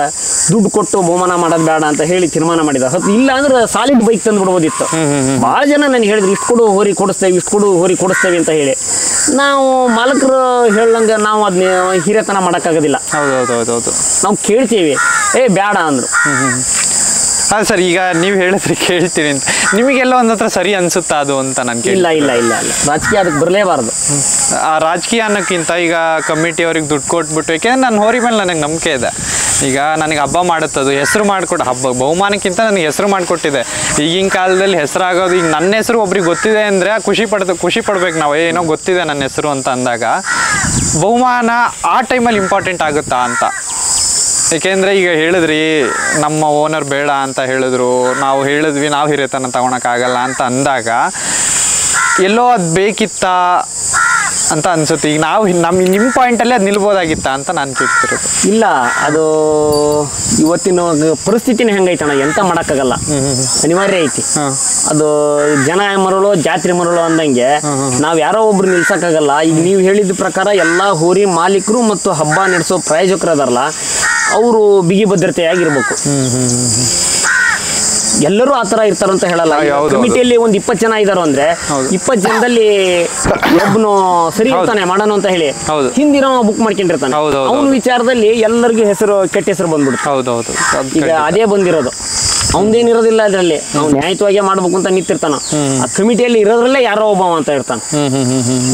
ದುಡ್ಡು ಕೊಟ್ಟು ಬಹುಮಾನ ಮಾಡೋದು ಬೇಡ ಅಂತ ಹೇಳಿ ತೀರ್ಮಾನ ಮಾಡಿದ್ದಾರೆ. ಇಲ್ಲ ಅಂದ್ರೆ ಸಾಲಿಡ್ ಬೈಕ್ ತಂದು ಬಿಡ್ಬೋದಿತ್ತು. ಭಾಳ ಜನ ನನಗೆ ಹೇಳಿದ್ರು, ಇಷ್ಟು ಕೊಡು ಹೋರಿ ಕೊಡಿಸ್ತೇವೆ, ಇಷ್ಟು ಕೊಡು ಹೋರಿ ಕೊಡಿಸ್ತೇವೆ ಅಂತ ಹೇಳಿ. ನಾವು ಮಾಲಕರು ಹೇಳ್ದಂಗೆ ನಾವು ಅದನ್ನ ಹಿರಿಯತನ ಮಾಡೋಕ್ಕಾಗೋದಿಲ್ಲ. ನಾವು ಕೇಳ್ತೀವಿ, ಬೇಡ ಅಂದರು. ಅದು ಸರ್, ಈಗ ನೀವು ಹೇಳಿದ್ರೆ ಕೇಳ್ತೀನಿ ಅಂತ, ನಿಮಗೆಲ್ಲ ಒಂದು ಹತ್ರ ಸರಿ ಅನ್ಸುತ್ತಾ ಅದು ಅಂತ ನಾನು ಕೇಳಿ. ಇಲ್ಲ ಇಲ್ಲ ಇಲ್ಲ ಇಲ್ಲ, ರಾಜಕೀಯ ಅದಕ್ಕೆ ಬರಲೇಬಾರ್ದು. ಆ ರಾಜಕೀಯ ಅನ್ನೋಕ್ಕಿಂತ ಈಗ ಕಮಿಟಿ ಅವ್ರಿಗೆ ದುಡ್ಡು ಕೊಟ್ಬಿಟ್ಟು, ಯಾಕೆಂದ್ರೆ ನನ್ನ ಹೋರಿ ಮೇಲೆ ನನಗೆ ನಂಬಿಕೆ ಇದೆ. ಈಗ ನನಗೆ ಹಬ್ಬ ಮಾಡುತ್ತದು ಹೆಸರು ಮಾಡಿಕೊಟ್ಟು, ಹಬ್ಬ ಬಹುಮಾನಕ್ಕಿಂತ ನನಗೆ ಹೆಸರು ಮಾಡಿಕೊಟ್ಟಿದೆ. ಈಗಿನ ಕಾಲದಲ್ಲಿ ಹೆಸರಾಗೋದು, ಈಗ ನನ್ನ ಹೆಸರು ಒಬ್ರಿಗೆ ಗೊತ್ತಿದೆ ಅಂದರೆ ಖುಷಿ ಪಡ್ಬೇಕು ನಾವು, ಏನೋ ಗೊತ್ತಿದೆ ನನ್ನ ಹೆಸರು ಅಂತ ಅಂದಾಗ. ಬಹುಮಾನ ಆ ಟೈಮಲ್ಲಿ ಇಂಪಾರ್ಟೆಂಟ್ ಆಗುತ್ತಾ ಅಂತ. ಏಕೆಂದರೆ ಈಗ ಹೇಳಿದ್ರಿ ನಮ್ಮ ಓನರ್ ಬೇಡ ಅಂತ ಹೇಳಿದ್ರು, ನಾವು ಹೇಳಿದ್ವಿ ನಾವು ಹಿರಿಯತನ ತಗೊಳಕ್ಕಾಗಲ್ಲ ಅಂತ ಅಂದಾಗ ಎಲ್ಲೋ ಅದು ಬೇಕಿತ್ತಾ ಅಂತ ಅನ್ಸುತ್ತೆ. ಈಗ ನಾವು ನಿಮ್ಮ ಪಾಯಿಂಟಲ್ಲೇ ಅದು ನಿಲ್ಬೋದಾಗಿತ್ತಾ ಅಂತ ನಾನು ಕೇಳ್ತಿರೋದು. ಇಲ್ಲ, ಅದು ಇವತ್ತಿನ ಪರಿಸ್ಥಿತಿನೇ ಹೆಂಗೈತಣ್ಣ, ಎಂತ ಮಾಡೋಕ್ಕಾಗಲ್ಲ, ಅನಿವಾರ್ಯ ಐತಿ. ಅದು ಜನ ಮರಳು ಜಾತ್ರೆ ಮರಳು ಅಂದಂಗೆ ನಾವು ಯಾರೋ ಒಬ್ರು ನಿಲ್ಸಕ್ಕಾಗಲ್ಲ. ಈಗ ನೀವು ಹೇಳಿದ ಪ್ರಕಾರ ಎಲ್ಲ ಹೋರಿ ಮಾಲೀಕರು ಮತ್ತು ಹಬ್ಬ ನಡೆಸೋ ಪ್ರಾಯೋಜಕರು ಅದಾರಲ್ಲ, ಅವರು ಬಿಗಿ ಭದ್ರತೆಯಾಗಿರ್ಬೇಕು. ಎಲ್ಲರೂ ಆ ಥರ ಇರ್ತಾರಂತ ಹೇಳಲ್ಲ. ಕಮಿಟಿಯಲ್ಲಿ ಒಂದು 20 ಜನ ಇದ್ದಾರೋ ಅಂದ್ರೆ 20 ಜನದಲ್ಲಿ ಒಬ್ಬನು ಸರಿ ಇರ್ತಾನೆ ಮಾಡೋಣ ಅಂತ ಹೇಳಿ ಹಿಂದಿನ ಬುಕ್ ಮಾಡ್ಕೊಂಡಿರ್ತಾನೆ. ಅವನ ವಿಚಾರದಲ್ಲಿ ಎಲ್ಲರಿಗೂ ಕೆಟ್ಟ ಹೆಸರು ಬಂದ್ಬಿಡುತ್ತೆ. ಈಗ ಅದೇ ಬಂದಿರೋದು, ಅವನದೇನಿರೋದಿಲ್ಲ ಅದರಲ್ಲಿ. ಅವ್ನು ನ್ಯಾಯಯುತವಾಗಿ ಮಾಡ್ಬೇಕು ಅಂತ ನಿಂತಿರ್ತಾನ. ಆ ಕಮಿಟಿಯಲ್ಲಿ ಇರೋದ್ರಲ್ಲೇ ಯಾರೋ ಒಬ್ಬ ಅಂತ ಇರ್ತಾನೆ.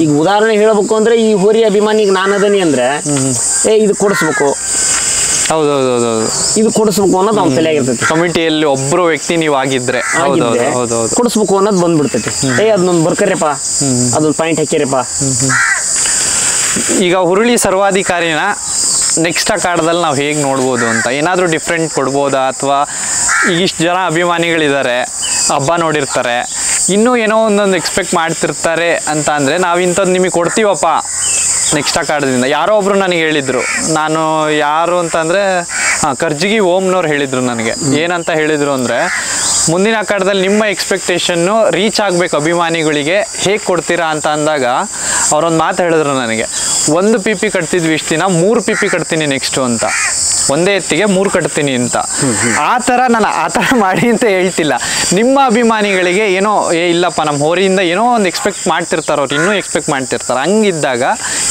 ಈಗ ಉದಾಹರಣೆ ಹೇಳ್ಬೇಕು ಅಂದ್ರೆ, ಈ ಹೋರಿ ಅಭಿಮಾನಿಗೆ ನಾನು ಅದನಿ ಅಂದ್ರೆ ಇದು ಕೊಡಿಸ್ಬೇಕು, ಇದು ಕೊಡಿಸ್ಬೇಕು ಅನ್ನೋದು ಅವ್ನ ತಲೆಯಾಗಿರ್ತೈತಿ. ಕಮಿಟಿಯಲ್ಲಿ ಒಬ್ಬರು ವ್ಯಕ್ತಿ ನೀವು ಆಗಿದ್ರೆ ಕೊಡಿಸ್ಬೇಕು ಅನ್ನೋದು ಬಂದ್ಬಿಡ್ತೈತಿ. ಅದನ್ನೊಂದು ಬರ್ಕರ್ಯಪ್ಪ, ಅದೊಂದು ಪಾಯಿಂಟ್ ಹಾಕ್ಯಾರಪ್ಪ. ಈಗ ಹುರುಳಿ ಸರ್ವಾಧಿಕಾರಿನ ನೆಕ್ಸ್ಟ್ ಅಖಾಡದಲ್ಲಿ ನಾವು ಹೇಗೆ ನೋಡ್ಬೋದು ಅಂತ ಏನಾದರೂ ಡಿಫ್ರೆಂಟ್ ಕೊಡ್ಬೋದಾ? ಅಥವಾ ಈಗ ಇಷ್ಟು ಜನ ಅಭಿಮಾನಿಗಳಿದ್ದಾರೆ, ಹಬ್ಬ ನೋಡಿರ್ತಾರೆ, ಇನ್ನೂ ಏನೋ ಒಂದೊಂದು ಎಕ್ಸ್ಪೆಕ್ಟ್ ಮಾಡ್ತಿರ್ತಾರೆ ಅಂತ ಅಂದರೆ ನಾವು ಇಂಥದ್ದು ನಿಮಗೆ ಕೊಡ್ತೀವಪ್ಪ ನೆಕ್ಸ್ಟ್ ಅಖಾಡದಿಂದ. ಯಾರೋ ಒಬ್ಬರು ನನಗೆ ಹೇಳಿದರು, ನಾನು ಯಾರು ಅಂತಂದರೆ ಕರ್ಜಿಗಿ ಓಮ್ನವ್ರು ಹೇಳಿದರು ನನಗೆ. ಏನಂತ ಹೇಳಿದರು ಅಂದರೆ, ಮುಂದಿನ ಅಖಾಡದಲ್ಲಿ ನಿಮ್ಮ ಎಕ್ಸ್ಪೆಕ್ಟೇಷನ್ನು ರೀಚ್ ಆಗಬೇಕು ಅಭಿಮಾನಿಗಳಿಗೆ, ಹೇಗೆ ಕೊಡ್ತೀರಾ ಅಂತ ಅಂದಾಗ ಅವರೊಂದು ಮಾತು ಹೇಳಿದ್ರು ನನಗೆ, 1 PP ಕಟ್ತಿದ್ವಿ ಇಷ್ಟು ದಿನ, 3 PP ಕಟ್ತೀನಿ ನೆಕ್ಸ್ಟು ಅಂತ. ಒಂದೇ ಎತ್ತಿಗೆ 3 ಕಟ್ತೀನಿ ಅಂತ. ಆ ಥರ ನಾನು ಆ ಥರ ಮಾಡಿ ಅಂತ ಹೇಳ್ತಿಲ್ಲ. ನಿಮ್ಮ ಅಭಿಮಾನಿಗಳಿಗೆ ಏನೋ ಇಲ್ಲಪ್ಪ ನಮ್ಮ ಹೋರಿಯಿಂದ ಏನೋ ಒಂದು ಎಕ್ಸ್ಪೆಕ್ಟ್ ಮಾಡ್ತಿರ್ತಾರೆ, ಅವ್ರು ಇನ್ನೂ ಎಕ್ಸ್ಪೆಕ್ಟ್ ಮಾಡ್ತಿರ್ತಾರೆ. ಹಂಗಿದ್ದಾಗ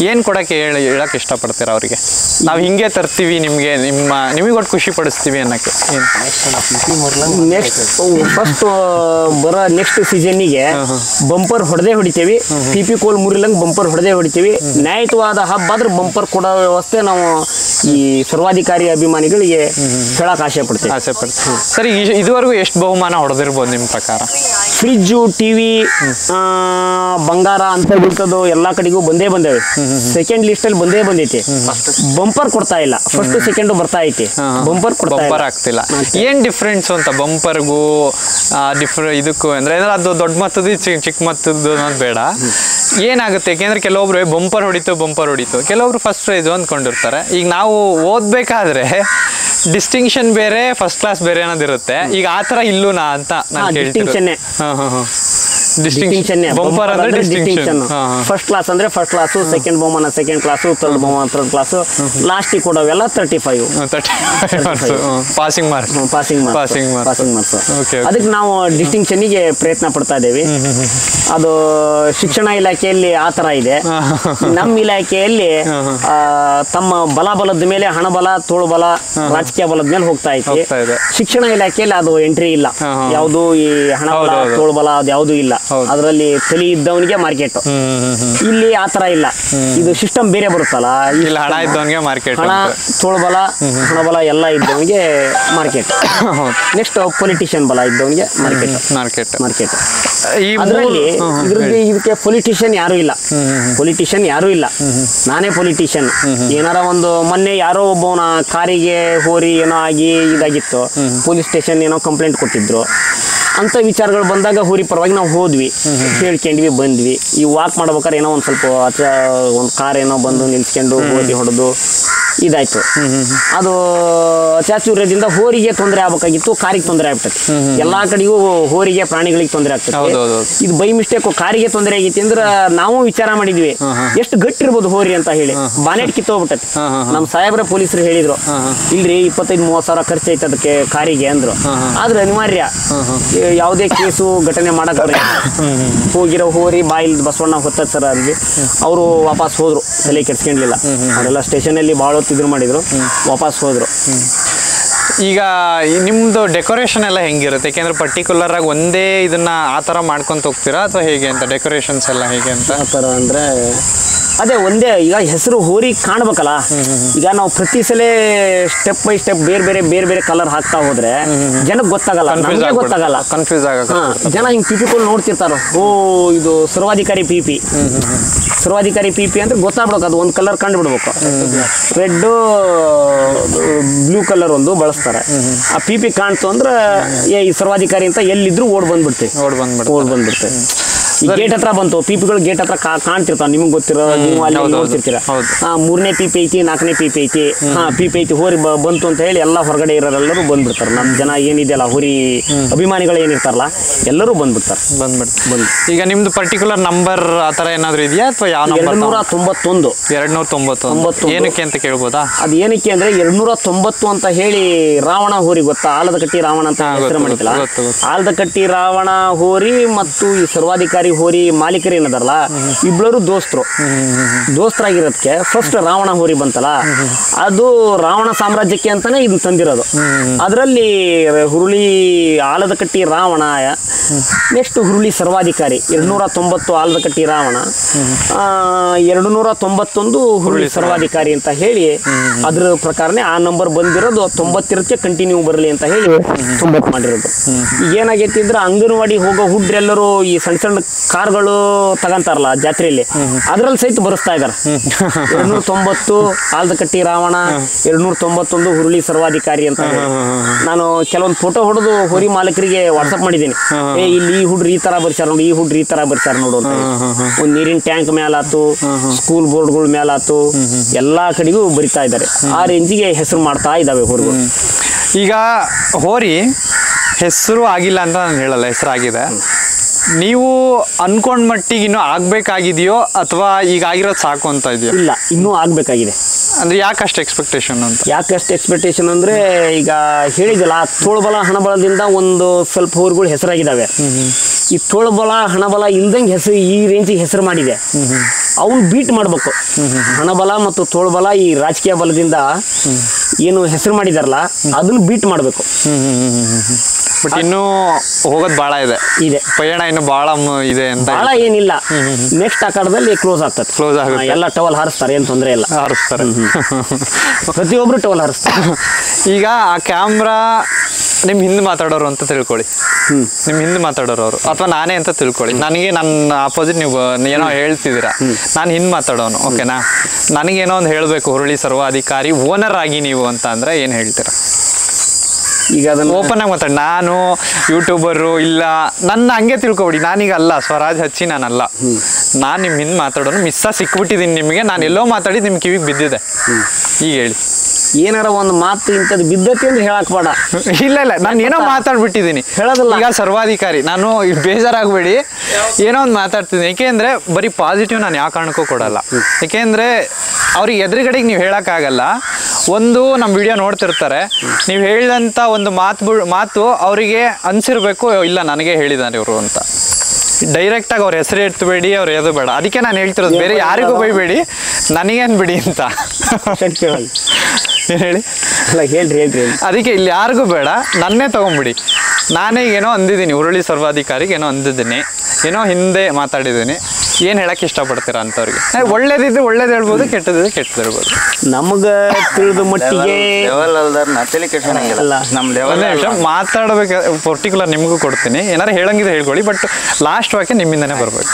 ಏನು ಕೊಡೋಕ್ಕೆ ಹೇಳಕ್ಕೆ ಇಷ್ಟಪಡ್ತೀರ ಅವರಿಗೆ? ನಾವು ಹಿಂಗೆ ತರ್ತೀವಿ ನಿಮಗೆ, ನಿಮಗೆ ಒಟ್ಟು ಖುಷಿ ಪಡಿಸ್ತೀವಿ ಅನ್ನೋಕ್ಕೆ ಫಸ್ಟ್ ಬರೋ ನೆಕ್ಸ್ಟ್ ಸೀಸನ್ನಿಗೆ ಬಂಪರ್ ಹೊಡಿತೀವಿ. PP ಕೋಲ್ ಮುರಿಲಂಗೆ ಬಂಪರ್ ಹೊಡಿತೀವಿ. ನ್ಯಾಯಯುತವಾದ ಹಬ್ಬ ಆದ್ರೆ ಬಂಪರ್ ಕೊಡೋ ವ್ಯವಸ್ಥೆ ನಾವು ಈ ಸರ್ವಾಧಿಕಾರಿ ಅಭಿಮಾನಿಗಳಿಗೆ ಹೇಳಕ್ ಆಸೆ ಪಡ್ತೀವಿ. ಸರಿ, ಇದುವರೆಗೂ ಎಷ್ಟು ಬಹುಮಾನ ಹೊಡೆದಿರ್ಬೋದು ನಿಮ್ಮ ಪ್ರಕಾರ? ಫ್ರಿಜ್ಜು ಟಿವಿ ಬಂಗಾರ ಅಂತ ಇಂಥದ್ದು ಎಲ್ಲಾ ಕಡೆಗೂ ಬಂದೇ ಬಂದೇವೆ. ಸೆಕೆಂಡ್ ಲಿಸ್ಟ್ ಅಲ್ಲಿ ಬಂದೇ ಬಂದೈತಿ. ಬಂಪರ್ ಕೊಡ್ತಾ ಇಲ್ಲ, ಫಸ್ಟ್ ಸೆಕೆಂಡ್ ಬರ್ತಾ ಐತಿ, ಬಂಪರ್ ಬಂಪರ್ ಆಗ್ತಿಲ್ಲ. ಏನ್ ಡಿಫ್ರೆನ್ಸ್ ಅಂತ ಬಂಪರ್ಗೂ ಇದಕ್ಕೂ ಅಂದ್ರೆ ಅದು ದೊಡ್ಡ ಮೊತ್ತದ ಚಿಕ್ಕ ಮೊತ್ತದ್ದು ಅನ್ನೋದು ಬೇಡ, ಏನಾಗುತ್ತೆ? ಯಾಕೆಂದ್ರೆ ಕೆಲವೊಬ್ರು ಬಂಪರ್ ಹೊಡಿತು, ಕೆಲವೊಬ್ರು ಫಸ್ಟ್ ಪ್ರೈಸ್ ಅಂದ್ಕೊಂಡಿರ್ತಾರೆ. ಈಗ ನಾವು ಓದ್ಬೇಕಾದ್ರೆ ಡಿಸ್ಟಿಂಕ್ಷನ್ ಬೇರೆ, ಫಸ್ಟ್ ಕ್ಲಾಸ್ ಬೇರೆ ಅನ್ನೋದಿರುತ್ತೆ. ಈಗ ಆತರ ಇಲ್ಲೂನಾ ಅಂತ ನಾನು ಕೇಳ್ತೀನಿ. ಡಿಸ್ಟಿಂಕ್ಷನ್ ಬಂಪರ್ ಅಂದ್ರೆ ಡಿಸ್ಟಿಂಕ್ಷನ್. ಫಸ್ಟ್ ಕ್ಲಾಸ್ ಅಂದ್ರೆ ಫಸ್ಟ್ ಕ್ಲಾಸು, ಸೆಕೆಂಡ್ ಬಹುಮಾನ ಸೆಕೆಂಡ್ ಕ್ಲಾಸು, ಥರ್ಡ್ ಬಹುಮಾನ ಥರ್ಡ್ ಕ್ಲಾಸು, ಲಾಸ್ಟಿಗೆ ಕೊಡೋವೆಲ್ಲ 35 ಪಾಸಿಂಗ್ ಮಾರ್ಕ್ಸ್. ಅದಕ್ಕೆ ನಾವು ಡಿಸ್ಟಿಂಕ್ಷನ್ಗೆ ಪ್ರಯತ್ನ ಪಡ್ತಾ ಇದ್ದೇವೆ. ಅದು ಶಿಕ್ಷಣ ಇಲಾಖೆಯಲ್ಲಿ ಆ ತರ ಇದೆ. ನಮ್ಮ ಇಲಾಖೆಯಲ್ಲಿ ತಮ್ಮ ಬಲದ ಮೇಲೆ ಹಣಬಲ, ತೋಳುಬಲ, ರಾಜಕೀಯ ಬಲದ ಮೇಲೆ ಹೋಗ್ತಾ ಐತಿ. ಶಿಕ್ಷಣ ಇಲಾಖೆಯಲ್ಲಿ ಅದು ಎಂಟ್ರಿ ಇಲ್ಲ, ಯಾವುದು ಈ ಹಣಬಲ ತೋಳುಬಲ ಅದು ಯಾವುದು ಇಲ್ಲ. ಅದರಲ್ಲಿ ತಲೆ ಇದ್ದವನಿಗೆ ಮಾರ್ಕೆಟ್. ಇಲ್ಲಿ ಆತರ ಇಲ್ಲ, ಇದು ಸಿಸ್ಟಮ್ ಬೇರೆ ಬರುತ್ತಲ್ಲ. ಹಣ ಇದ್ದವನಿಗೆ ಮಾರ್ಕೆಟ್, ಹಣ ತೋಳುಬಲ ಹಣಬಲ ಎಲ್ಲ ಇದ್ದವನಿಗೆ ಮಾರ್ಕೆಟ್. ನೆಕ್ಸ್ಟ್ ಪೊಲಿಟಿಷಿಯನ್ ಬಲ ಇದ್ದವನಿಗೆ ಮಾರ್ಕೆಟ್. ಅದರಲ್ಲಿ ಇದಕ್ಕೆ ಪೊಲಿಟಿಷಿಯನ್ ಯಾರು ಇಲ್ಲ. ನಾನೇ ಪೊಲಿಟಿಷಿಯನ್. ಏನಾರ ಒಂದು ಮೊನ್ನೆ ಯಾರೋ ಒಬ್ಬವನ ಕಾರಿಗೆ ಹೋರಿ ಏನೋ ಆಗಿ ಇದಾಗಿತ್ತು, ಪೊಲೀಸ್ ಸ್ಟೇಷನ್ ಏನೋ ಕಂಪ್ಲೇಂಟ್ ಕೊಟ್ಟಿದ್ರು. ಅಂತ ವಿಚಾರಗಳು ಬಂದಾಗ ಹೋರಿ ಪರವಾಗಿ ನಾವು ಹೋದ್ವಿ, ಹೇಳ್ಕೊಂಡ್ವಿ, ಬಂದ್ವಿ. ಈ ವಾಕ್ ಮಾಡ್ಬೇಕಾದ್ರೆ ಏನೋ ಒಂದು ಸ್ವಲ್ಪ ಒಂದು ಕಾರ್ ಏನೋ ಬಂದು ನಿಲ್ಸ್ಕೊಂಡು ಹೋರಿ ಹೊಡೆದು ಇದಾಯ್ತು. ಅದು ಚಾಚುರ್ಯದಿಂದ ಹೋರಿಗೆ ತೊಂದರೆ ಆಗ್ಬೇಕಾಗಿತ್ತು, ಕಾರಿಗೆ ತೊಂದರೆ ಆಗ್ತದೆ. ಎಲ್ಲಾ ಕಡೆಗೂ ಹೋರಿಗೆ ಪ್ರಾಣಿಗಳಿಗೆ ತೊಂದರೆ ಆಗ್ತದೆ. ಇದು ಬೈ ಮಿಸ್ಟೇಕ್ ಕಾರಿಗೆ ತೊಂದರೆ ಆಗೈತಿ ಅಂದ್ರೆ ನಾವು ವಿಚಾರ ಮಾಡಿದ್ವಿ, ಎಷ್ಟು ಗಟ್ಟಿ ಇರ್ಬೋದು ಹೋರಿ ಅಂತ ಹೇಳಿ. ಬಾನೆಟ್ ಕಿತ್ತೋಗ್ಬಿಟ್ಟತಿ. ನಮ್ ಸಾಹೇಬ್ರ ಪೊಲೀಸರು ಹೇಳಿದ್ರು, ಇಲ್ರಿ 25-30 ಸಾವಿರ ಖರ್ಚು ಐತೆ ಅದಕ್ಕೆ ಕಾರಿಗೆ ಅಂದ್ರು. ಆದ್ರೆ ಅನಿವಾರ್ಯ, ಯಾವುದೇ ಕೇಸು ಘಟನೆ ಮಾಡಕ್ ಹೋಗಿರೋ ಹೋರಿ ಬಾಯಿಲ್ ಬಸವಣ್ಣ ಹೊತ್ತ ಸರ ಅಂದ್ವಿ. ಅವರು ವಾಪಸ್ ಹೋದ್ರು, ತಲೆ ಕೆಡ್ಸ್ಕೊಂಡ್ಲಿಲ್ಲ. ಅವರೆಲ್ಲ ಸ್ಟೇಷನ್ ಅಲ್ಲಿ ಬಹಳ ಇದ್ರು ಮಾಡಿದ್ರು, ವಾಪಸ್ ಹೋದ್ರು. ಈಗ ನಿಮ್ದು ಡೆಕೋರೇಷನ್ ಎಲ್ಲ ಹೆಂಗಿರುತ್ತೆ? ಯಾಕೆಂದ್ರೆ ಪರ್ಟಿಕ್ಯುಲರ್ ಆಗಿ ಒಂದೇ ಇದನ್ನ ಆ ತರ ಮಾಡ್ಕೊಂತ ಹೋಗ್ತೀರಾ ಅಥವಾ ಹೇಗೆ ಅಂತ? ಡೆಕೋರೇಷನ್ಸ್ ಎಲ್ಲ ಹೇಗೆ ಅಂತ? ಆ ತರ ಅಂದ್ರೆ ಅದೇ ಒಂದೇ. ಈಗ ಹೆಸರು ಹೋರಿ ಕಾಣ್ಬೇಕಲ್ಲ. ಈಗ ನಾವು ಪ್ರತಿ ಸಲ ಸ್ಟೆಪ್ ಬೈ ಸ್ಟೆಪ್ ಬೇರೆ ಬೇರೆ ಕಲರ್ ಹಾಕ್ತಾ ಹೋದ್ರೆ ಜನಕ್ಕೆ ಗೊತ್ತಾಗಲ್ಲ, ಕನ್ಫ್ಯೂಸ್ ಆಗಲ್ಲ. ಜನ ಹಿಂಗ್ ಪಿಪಿಗಳು ನೋಡ್ತಿರ್ತಾರ, ಓ ಇದು ಸರ್ವಾಧಿಕಾರಿ ಪಿಪಿ ಅಂದ್ರೆ ಗೊತ್ತಾಗ್ಬೇಕು. ಅದು ಒಂದು ಕಲರ್ ಕಂಡು ಬಿಡ್ಬೇಕು. ರೆಡ್ ಬ್ಲೂ ಕಲರ್ ಒಂದು ಬಳಸ್ತಾರೆ. ಆ ಪಿಪಿ ಕಾಣ್ತು ಅಂದ್ರೆ ಈ ಸರ್ವಾಧಿಕಾರಿ ಅಂತ ಎಲ್ಲಿದ್ರು ಓಡ್ ಬಂದ್ಬಿಡ್ತೆ. ಗೇಟ್ ಹತ್ರ ಬಂತು, ಪಿಪಿಗಳು ಗೇಟ್ ಹತ್ರ ಕಾಣ್ತಿರ್ತಾವ, ನಿಮ್ಗೆ ಗೊತ್ತಿರೋ, ನೀವು ಅಲ್ಲಿ ನೋಡ್ತಿರ್ತೀರ. 3ನೇ ಪಿಪಿ ಐತಿ, 4ನೇ ಪಿಪಿ ಐತಿ, ಪಿಪಿ ಐತಿ, ಹೋರಿ ಬಂತು ಅಂತ ಹೇಳಿ ಎಲ್ಲ ಹೊರಗಡೆ ಇರೋರೆಲ್ಲರೂ ಬಂದ್ಬಿಡ್ತಾರೆ. ನಮ್ ಜನ ಏನಿದೆಯಲ್ಲ ಹೋರಿ ಅಭಿಮಾನಿಗಳು ಏನಿರ್ತಾರಲ್ಲ ಎಲ್ಲರೂ ಬಂದ್ಬಿಡ್ತಾರೆ. ಈಗ ನಿಮ್ದು ಪರ್ಟಿಕ್ಯುಲರ್ ನಂಬರ್ ಆತರ ಏನಾದ್ರು ಇದೆಯಾ ಅಥವಾ ಯಾವ ನಂಬರ್? 291. ಏನಕ್ಕೆ ಅಂತ ಕೇಳ್ಬೋದಾ? ಅದು ಏನಕ್ಕೆ ಅಂದ್ರೆ 290 ಅಂತ ಹೇಳಿ ರಾವಣ ಹೋರಿ ಗೊತ್ತಾ? ಆಲದಕಟ್ಟಿ ರಾವಣ ಅಂತ ಹೆಸರು ಮಾಡಿದ್ರಲ್ಲ, ಆಲದಕಟ್ಟಿ ರಾವಣ ಹೋರಿ ಮತ್ತು ಈ ಸರ್ವಾಧಿಕಾರಿ ಹೋರಿ ಮಾಲೀಕರು ಏನದಾರಲ್ಲ, ಇಬ್ಬರು ದೋಸ್ತರಾಗಿರೋದಕ್ಕೆ ಫಸ್ಟ್ ರಾವಣ ಹೋರಿ ಬಂತಲ್ಲ, ಅದು ರಾವಣ ಸಾಮ್ರಾಜ್ಯಕ್ಕೆ ಅಂತಾನೆ ಇದು ತಂದಿರೋದು. ಅದರಲ್ಲಿ ಹುರುಳಿ ಆಲದಕಟ್ಟಿ ರಾವಣ, ನೆಕ್ಸ್ಟ್ ಹುರುಳಿ ಸರ್ವಾಧಿಕಾರಿ. 290 ಆಲದಕಟ್ಟಿ ರಾವಣ, 291 ಹುರುಳಿ ಸರ್ವಾಧಿಕಾರಿ ಅಂತ ಹೇಳಿ ಅದ್ರ ಪ್ರಕಾರನೇ ಆ ನಂಬರ್ ಬಂದಿರೋದು. 90 ಕಂಟಿನ್ಯೂ ಬರಲಿ ಅಂತ ಹೇಳಿ 90 ಮಾಡಿರೋದು. ಈಗ ಏನಾಗೈತಿ ಅಂದ್ರೆ ಅಂಗನವಾಡಿ ಹೋಗೋ ಹುಡ್ರೆಲ್ಲರೂ ಈ ಸಣ್ಣ ಕಾರ್ಗಳು ತಗಂತಾರಲ್ಲ ಜಾತ್ರೆಯಲ್ಲಿ, ಅದ್ರಲ್ಲಿ ಸಹಿತ ಬರೆಸ್ತಾ ಇದಾರೆ. 290 ಆಲದಕಟ್ಟಿ ರಾವಣ, 291 ಹುರುಳಿ ಸರ್ವಾಧಿಕಾರಿ ಅಂತ. ನಾನು ಕೆಲವೊಂದು ಫೋಟೋ ಹೊಡೆದು ಹೋರಿ ಮಾಲಕರಿಗೆ ವಾಟ್ಸಪ್ ಮಾಡಿದ್ದೀನಿ. ಇಲ್ಲಿ ಈ ಹುಡ್ರು ಈ ತರ ಬರ್ಸಾರ ನೋಡಿ, ಈ ಹುಡ್ರು ಈ ತರ ಬರ್ಸಾರ ನೋಡು ಅಂತ. ಒಂದ್ ನೀರಿನ ಟ್ಯಾಂಕ್ ಮೇಲಾತು, ಸ್ಕೂಲ್ ಬೋರ್ಡ್ಗಳ ಮೇಲಾತು, ಎಲ್ಲಾ ಕಡೆಗೂ ಬರಿತಾ ಇದ್ದಾರೆ. ಆ ರೇಂಜಿಗೆ ಹೆಸರು ಮಾಡ್ತಾ ಇದಾವೆ ಹೋರಿಗಳು. ಈಗ ಹೋರಿ ಹೆಸರು ಆಗಿಲ್ಲ ಅಂತ ನಾನು ಹೇಳಲ್ಲ, ಹೆಸರಾಗಿದೆ. ನೀವು ಅನ್ಕೊಂಡ್ ಮಟ್ಟಿಗೆ ಇನ್ನೂ ಆಗ್ಬೇಕಾಗಿದೆಯೋ ಅಥವಾ ಈಗ ಆಗಿರೋದು ಸಾಕು ಅಂತ ಇದೆಯೋ? ಇಲ್ಲ, ಇನ್ನೂ ಆಗ್ಬೇಕಾಗಿದೆ. ಅಂದ್ರೆ ಯಾಕಷ್ಟು ಎಕ್ಸ್ಪೆಕ್ಟೇಷನ್ ಅಂದ್ರೆ ಈಗ ಹೇಳಿದಲ್ಲ, ತೋಳ್ಬಲ ಹಣಬಲದಿಂದ ಒಂದು ಸ್ವಲ್ಪ ಹೋರಿಗಳು ಹೆಸರಾಗಿದ್ದಾವೆ. ಈ ತೋಳ್ಬಲ ಹಣಬಲ ಇಲ್ದಂಗೆ ಹೆಸರು ಈ ರೇಂಜಿಗೆ ಹೆಸರು ಮಾಡಿದೆ. ಅವನು ಬೀಟ್ ಮಾಡ್ಬೇಕು. ಹಣಬಲ ಮತ್ತು ತೋಳ್ಬಲ ಈ ರಾಜಕೀಯ ಬಲದಿಂದ ಏನು ಹೆಸರು ಮಾಡಿದಾರಲ್ಲ ಅದನ್ನ ಬೀಟ್ ಮಾಡ್ಬೇಕು. ಬಟ್ ಇನ್ನೂ ಹೋಗೋದು ಬಹಳ ಇದೆ ಪಯಣ, ಇನ್ನು ಬಹಳ ಇದೆ ಅಂತ. ಬಹಳ ಏನಿಲ್ಲ, ನೆಕ್ಸ್ಟ್ ಆಕಾರದಲ್ಲಿ ಕ್ಲೋಸ್ ಆಗುತ್ತೆ. ಎಲ್ಲ ಟವಲ್ ಹಾರಿಸ್ತಾರೆ, ಏನ್ ತೊಂದರೆ ಇಲ್ಲ, ಹಾರಿಸ್ತಾರೆ. ಪ್ರತಿಯೊಬ್ರು ಟವಲ್ ಹಾರಿಸ್ತಾರೆ. ಈಗ ಆ ಕ್ಯಾಮ್ರಾ ನಿಮ್ಮ ಹಿಂದೆ ಮಾತಾಡೋರು ಅಂತ ತಿಳ್ಕೊಳ್ಳಿ. ನಿಮ್ಮ ಹಿಂದೆ ಮಾತಾಡೋರು ಅವರು ಅಥವಾ ನಾನೇ ಅಂತ ತಿಳ್ಕೊಳ್ಳಿ. ನನಗೆ ನನ್ನ ಅಪೋಸಿಟ್ ನೀವು ಏನೋ ಹೇಳ್ತಿದ್ದೀರಾ, ನಾನು ಹಿಂದೆ ಮಾತಾಡೋನು, ಓಕೆನಾ? ನನಗೇನೋ ಒಂದು ಹೇಳಬೇಕು, ಹುರುಳಿ ಸರ್ವಾಧಿಕಾರಿ ಓನರ್ ಆಗಿ ನೀವು ಅಂತ ಅಂದರೆ ಏನು ಹೇಳ್ತೀರಾ? ಈಗ ಅದನ್ನ ಓಪನ್ ಆಗಿ ಮಾತಾಡಿ. ನಾನು ಯೂಟ್ಯೂಬರು ಇಲ್ಲ, ನನ್ನ ಹಂಗೆ ತಿಳ್ಕೊಬಿಡಿ. ನಾನೀಗ ಅಲ್ಲ, ಸ್ವರಾಜ್ ಹಚ್ಚಿ ನಾನಲ್ಲ. ನಾನು ನಿಮ್ಮ ಹಿಂದೆ ಮಾತಾಡೋನು, ಸಿಕ್ಬಿಟ್ಟಿದ್ದೀನಿ ನಿಮಗೆ. ನಾನು ಎಲ್ಲೋ ಮಾತಾಡಿ ನಿಮ್ಮ ಕಿವಿಗೆ ಬಿದ್ದಿದೆ. ಈಗ ಹೇಳಿ. ಏನಾರ ಒಂದು ಮಾತು ಇಂಥದ್ದು ಬಿದ್ದತಿ ಅಂದ್ರೆ ಹೇಳಕ್ ಬೇಡ. ಇಲ್ಲ ನಾನು ಏನೋ ಮಾತಾಡ್ಬಿಟ್ಟಿದ್ದೀನಿ, ಹೇಳೋದಿಲ್ಲ. ಈಗ ಸರ್ವಾಧಿಕಾರಿ ನಾನು ಬೇಜಾರಾಗಬೇಡಿ, ಏನೋ ಒಂದು ಮಾತಾಡ್ತಿದ್ದೀನಿ. ಏಕೆಂದರೆ ಬರೀ ಪಾಸಿಟಿವ್ ನಾನು ಯಾವ ಕಾರಣಕ್ಕೂ ಕೊಡಲ್ಲ. ಏಕೆಂದರೆ ಅವ್ರಿಗೆ ಎದುರುಗಡೆಗೆ ನೀವು ಹೇಳೋಕ್ಕಾಗಲ್ಲ. ಒಂದು ನಮ್ಮ ವಿಡಿಯೋ ನೋಡ್ತಿರ್ತಾರೆ, ನೀವು ಹೇಳಿದಂಥ ಒಂದು ಮಾತು ಅವರಿಗೆ ಅನಿಸಿರ್ಬೇಕು, ಇಲ್ಲ ನನಗೆ ಹೇಳಿದ್ದಾರೆ ಇವರು ಅಂತ. ಡೈರೆಕ್ಟಾಗಿ ಅವ್ರ ಹೆಸರು ಎತ್ತಬೇಡಿ, ಅವ್ರು ಎದು ಬೇಡ. ಅದಕ್ಕೆ ನಾನು ಹೇಳ್ತಿರೋದು, ಬೇರೆ ಯಾರಿಗೂ ಬೈಬೇಡಿ, ನನಗೇನು ಬಿಡಿ ಅಂತ. ಹೇಳಿ. ಅಲ್ಲ ಹೇಳ್ರಿ. ಅದಕ್ಕೆ ಇಲ್ಲಿ ಯಾರಿಗೂ ಬೇಡ, ನನ್ನೇ ತೊಗೊಂಬಿಡಿ. ನಾನೇ ಏನೋ ಅಂದಿದ್ದೀನಿ, ಹುರುಳಿ ಸರ್ವಾಧಿಕಾರಿಗೆ ಏನೋ ಅಂದಿದ್ದೀನಿ, ಏನೋ ಹಿಂದೆ ಮಾತಾಡಿದ್ದೀನಿ. ಏನು ಹೇಳಕ್ಕೆ ಇಷ್ಟಪಡ್ತೀರಾ ಅಂತವ್ರಿಗೆ? ಒಳ್ಳೇದಿದ್ದು ಒಳ್ಳೇದು ಹೇಳ್ಬೋದು, ಕೆಟ್ಟದಿದ್ದು ಕೆಟ್ಟದ್ದು ಹೇಳ್ಬೋದು. ನಮಗೆ ತಿಳಿದ ಮಟ್ಟಿಗೆ ಮಾತಾಡಬೇಕು. ಪರ್ಟಿಕ್ಯುಲರ್ ನಿಮಗೂ ಕೊಡ್ತೀನಿ, ಏನಾರು ಹೇಳಂಗಿದ್ರೆ ಹೇಳ್ಕೊಳ್ಳಿ, ಬಟ್ ಲಾಸ್ಟ್ ವಾಕ್ಯ ನಿಮ್ಮಿಂದನೇ ಬರಬೇಕು.